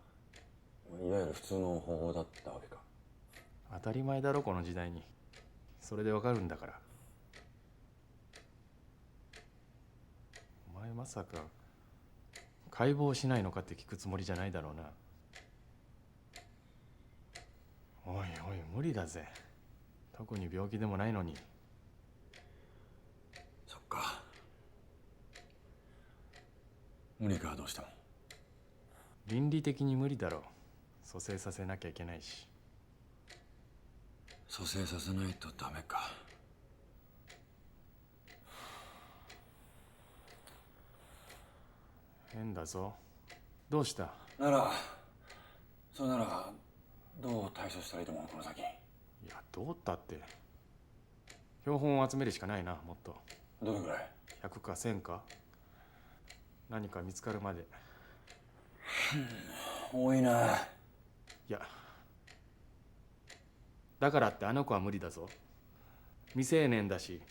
いわゆる普通の方法だったわけか。当たり前だろ、この時代に。それでわかるんだから。お前まさか解剖しないのかって聞くつもりじゃないだろうな。おいおい、無理だぜ。特に病気でもないのに。そっか。無理か、どうしても。倫理的に無理だろう。蘇生させなきゃいけないし。蘇生させないとダメか。変だぞ。どうした？なら、それならどう対処したらいいと思う、この先。いや、どうったって標本を集めるしかないな。もっと。どれぐらい？100か1000か。何か見つかるまで。多いな。いや、だからってあの子は無理だぞ。未成年だし、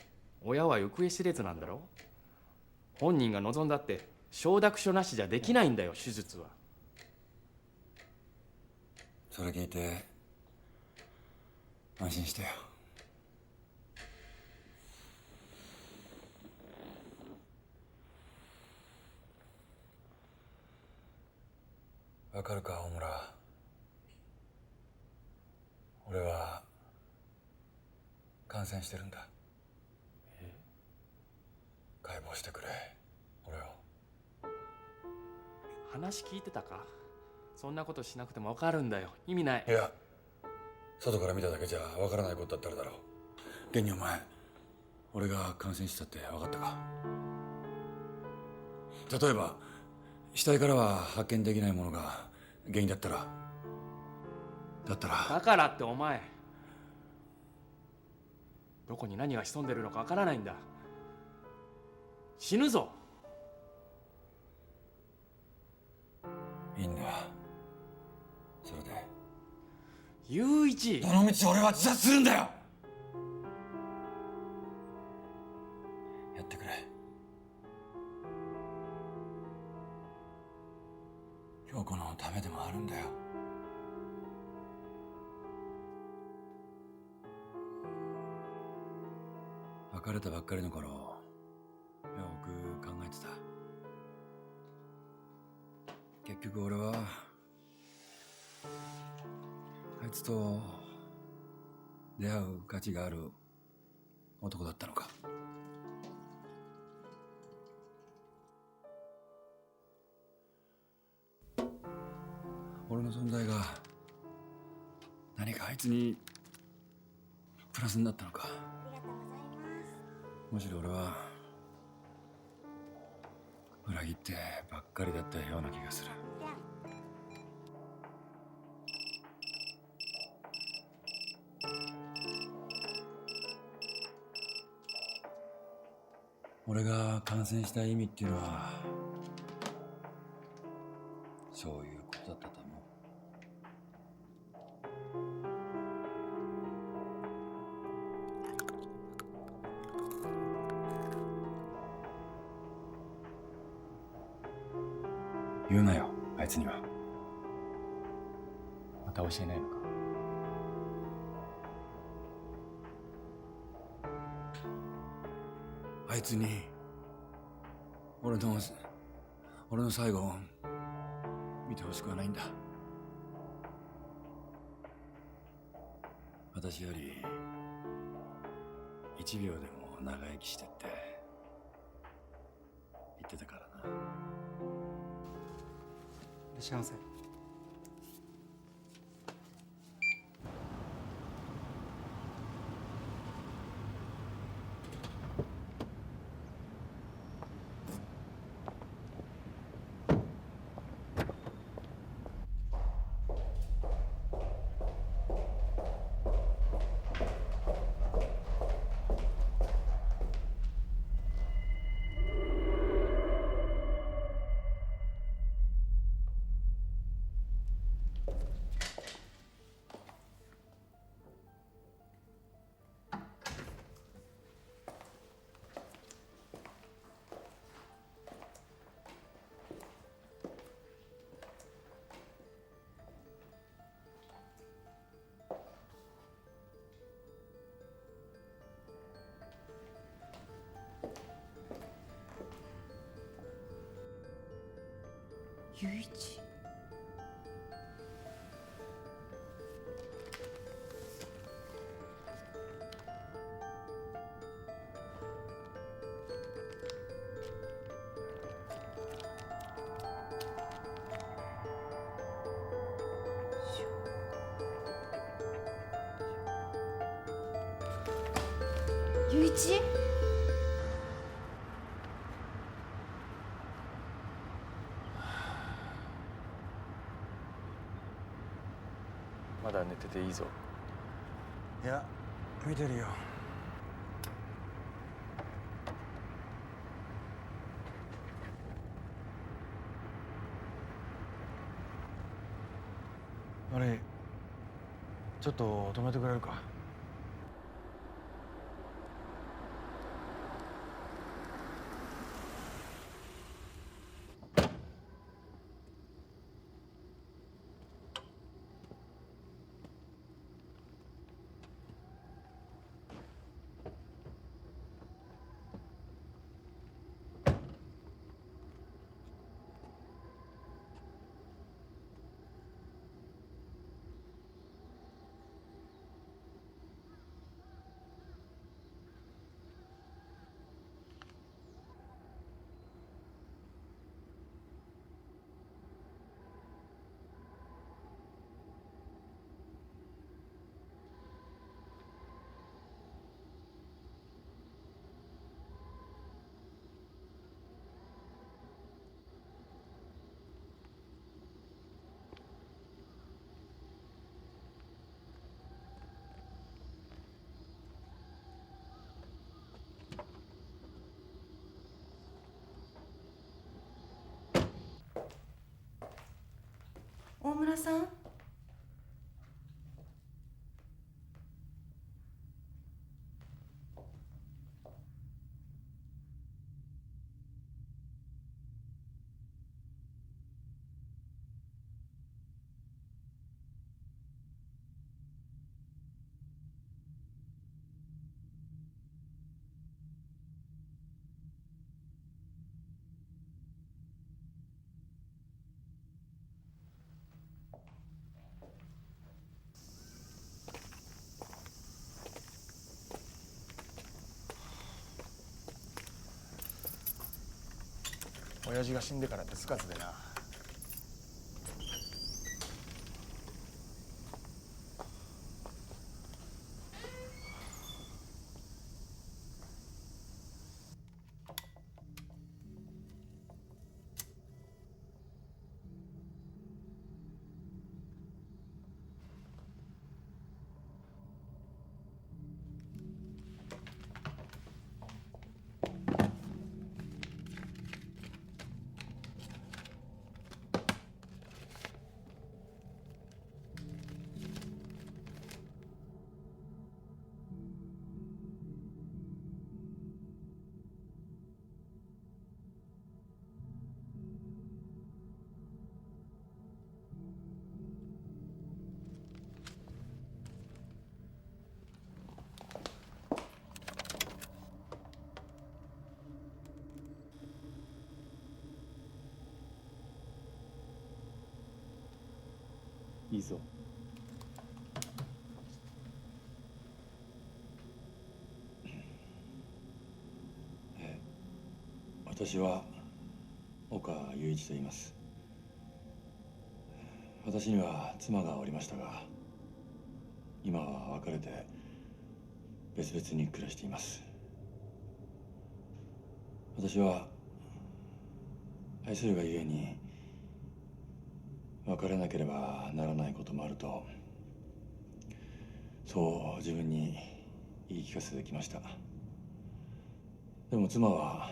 親は行方知れずなんだろ。本人が望んだって承諾書なしじゃできないんだよ、手術は。それ聞いて安心してよ。わかるか、大村。俺は感染してるんだ。解剖してくれ、俺を。話聞いてたか？そんなことしなくてもわかるんだよ。意味ない。いや、外から見ただけじゃわからないことだってあるだろう。現にお前、俺が感染したって分かったか？例えば死体からは発見できないものが原因だったら。だからってお前、どこに何が潜んでるのかわからないんだ。死ぬぞ。いいんだ。それで雄一、どの道俺は自殺するんだよ。やってくれ。京子のためでもあるんだよ。別れたばっかりの頃、よく考えてた。結局俺はあいつと出会う価値がある男だったのか。俺の存在が何かあいつにプラスになったのか。むしろ俺は裏切ってばっかりだったような気がする。俺が感染した意味っていうのはそういうことだったと思う。言うなよ、あいつには。また教えないのか？あいつに俺の最後を見てほしくはないんだ。私より1秒でも長生きしてって言ってたからな。いらっしゃいませ。雄一。雄一？まだ寝てていいぞ。いや、見てるよ。悪い、ちょっと止めてくれるか。大村さん。親父が死んでから手つかずでな。いいぞ。私は岡雄一と言います。私には妻がおりましたが、今は別れて別々に暮らしています。私は愛するがゆえに別れなければならないこともあると、そう自分に言い聞かせてきました。でも妻は、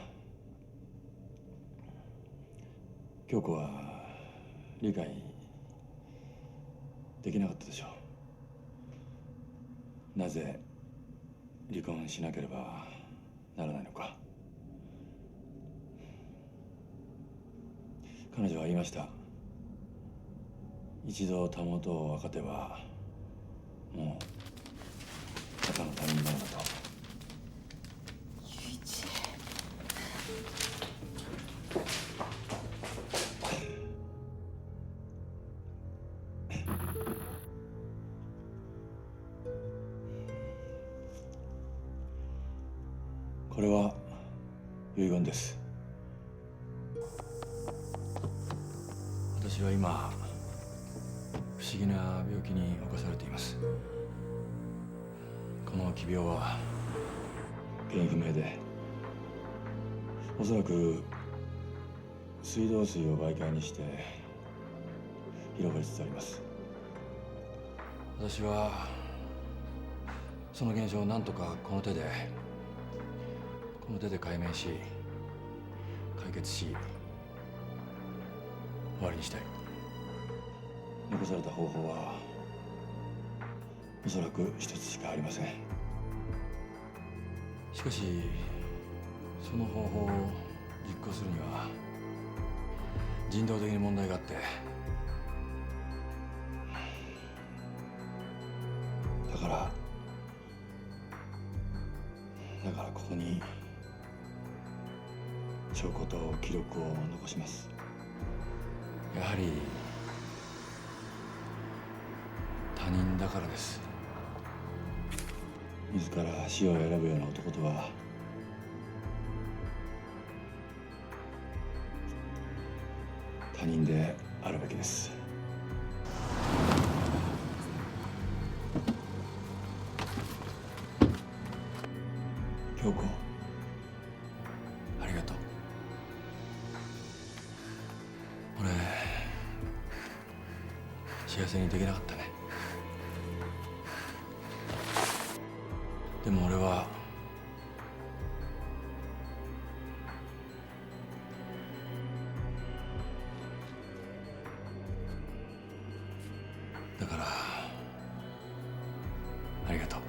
京子は理解できなかったでしょう。なぜ離婚しなければならないのか。彼女は言いました。一度たもとを分かてばもう赤の他人なのだと。雄一。これは遺言です。私は今不思議な病気に侵されています。この奇病は原因不明で、おそらく水道水を媒介にして広がりつつあります。私はその現象を何とかこの手で解明し解決し終わりにしたい。残された方法はおそらく一つしかありません。しかしその方法を実行するには人道的に問題があって、だからここに証拠と記録を残します。やはり他人だからです。自ら死を選ぶような男とは他人であるべきです。京子、ありがとう。俺幸せにできなかったね。でも俺はだからありがとう。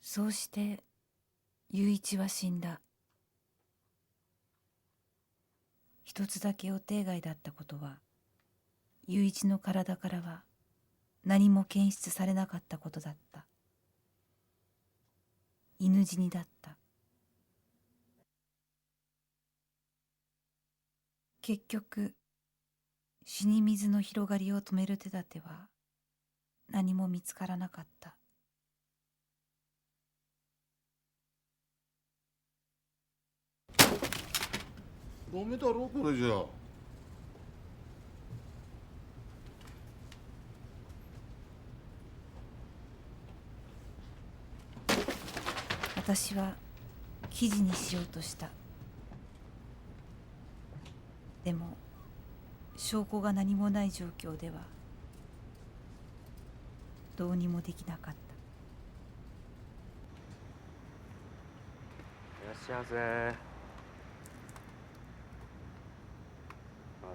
そうして雄一は死んだ。一つだけ予定外だったことは、雄一の体からは何も検出されなかったことだった。犬死にだった。結局死に水の広がりを止める手立ては何も見つからなかった。ダメだろこれじゃ。私は記事にしようとした。でも証拠が何もない状況ではどうにもできなかった。いらっしゃいませ。あ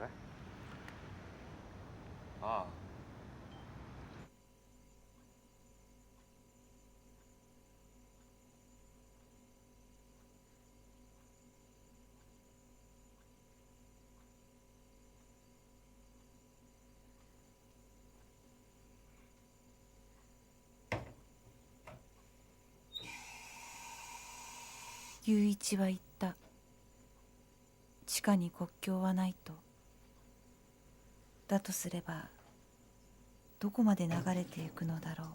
れ？ああ。雄一は言った。地下に国境はないと。だとすればどこまで流れていくのだろう、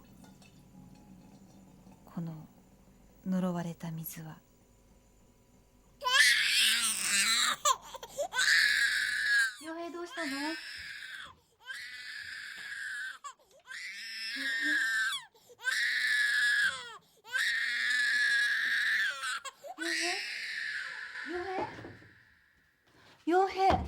この呪われた水は。陽平どうしたの？陽平。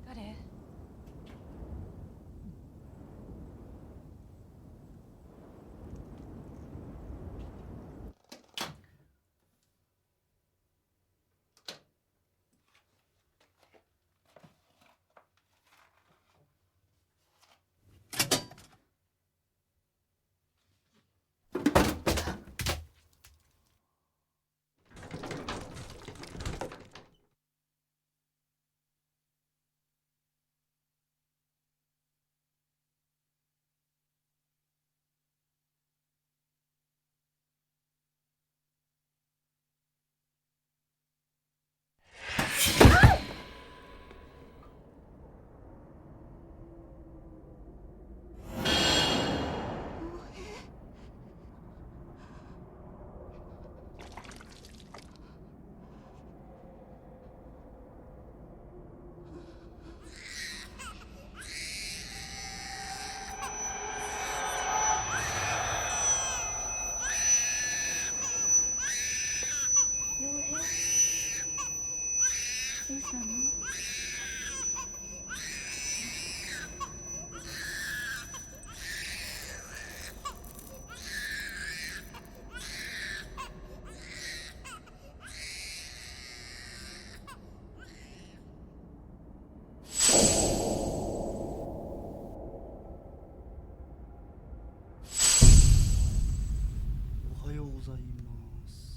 誰？どうしたの？おはようございます。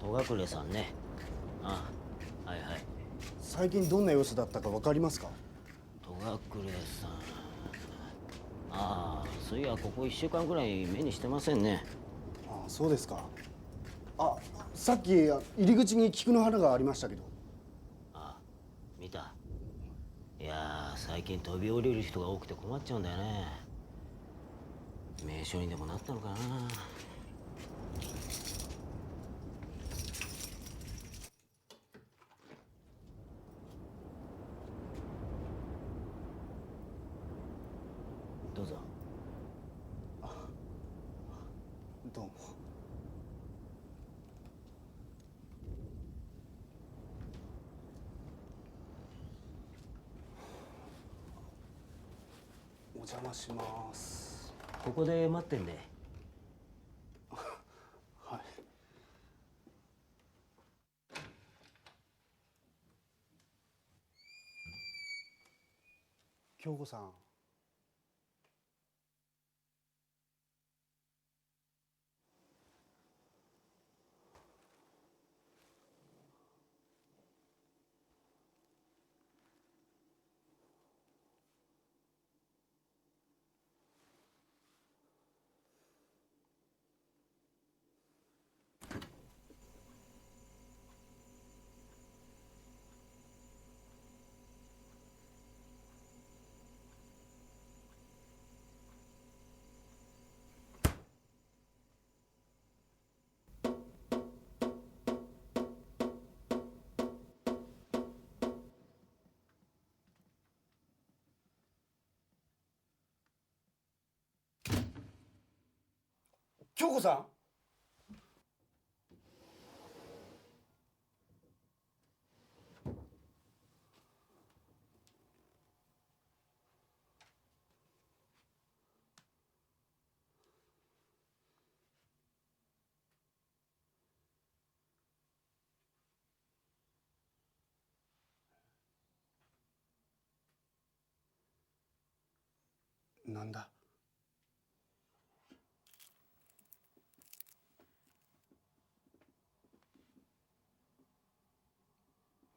戸隠さんね。ああ、はいはい。最近どんな様子だったか分かりますか？戸隠さん。ああ、そういやここ1週間ぐらい目にしてませんね。ああ、そうですか。あ、さっき入り口に菊の花がありましたけど。ああ、見た。いやー、最近飛び降りる人が多くて困っちゃうんだよね。名所にでもなったのかな。どうぞ。どうも。お邪魔します。ここで待ってんで。はい。京子さん。京子さん。なんだ。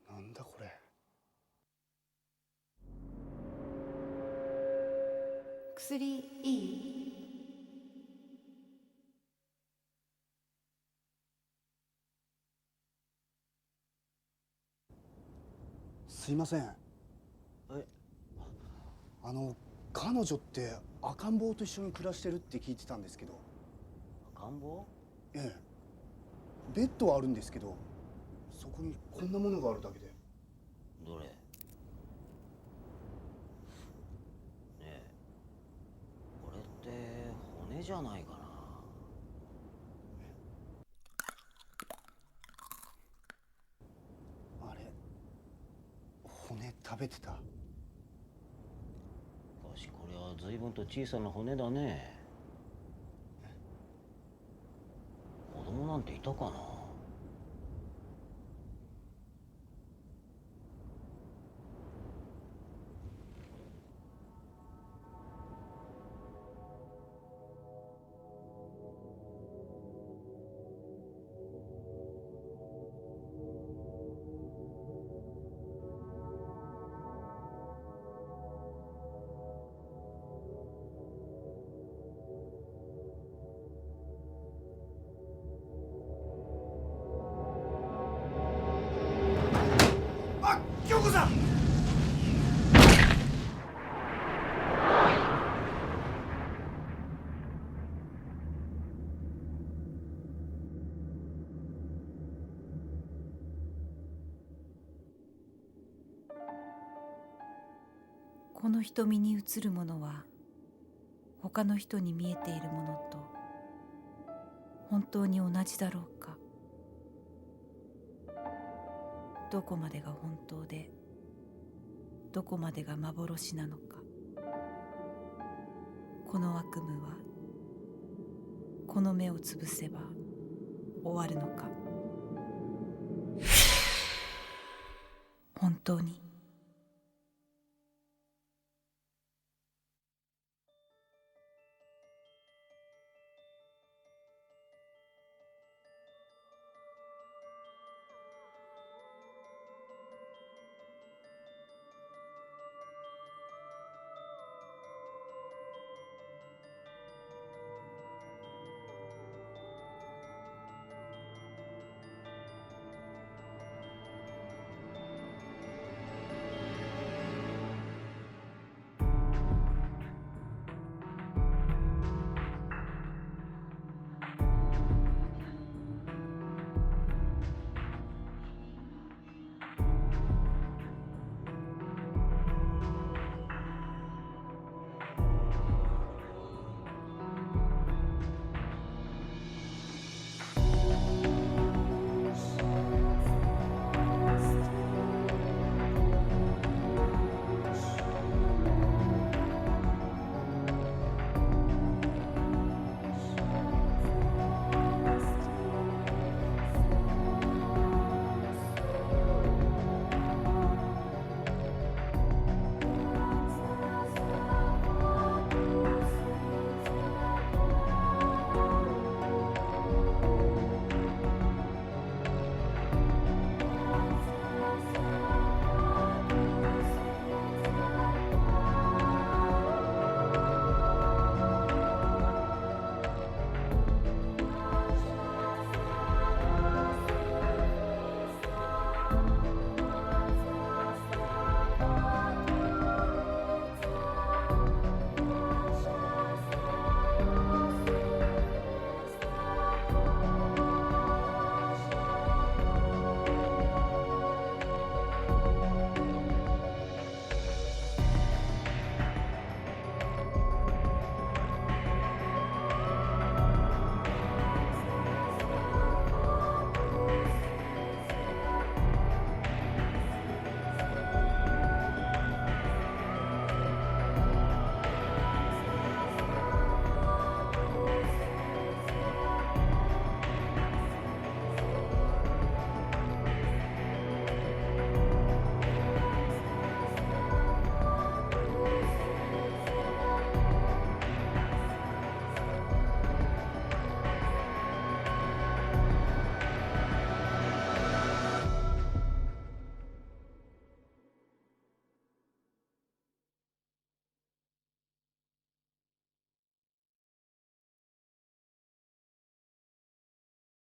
なんだこれ。薬いい？すいません。彼女って赤ん坊と一緒に暮らしてるって聞いてたんですけど。赤ん坊？ええ。ベッドはあるんですけど、そこにこんなものがあるだけで。どれ？ねえ、これって骨じゃないかな。あれ、骨食べてた。しかしこれは随分と小さな骨だね。子供なんていたかな。京子さん。この瞳に映るものは他の人に見えているものと本当に同じだろうか。どこまでが本当でどこまでが幻なのか。この悪夢はこの目をつぶせば終わるのか。本当に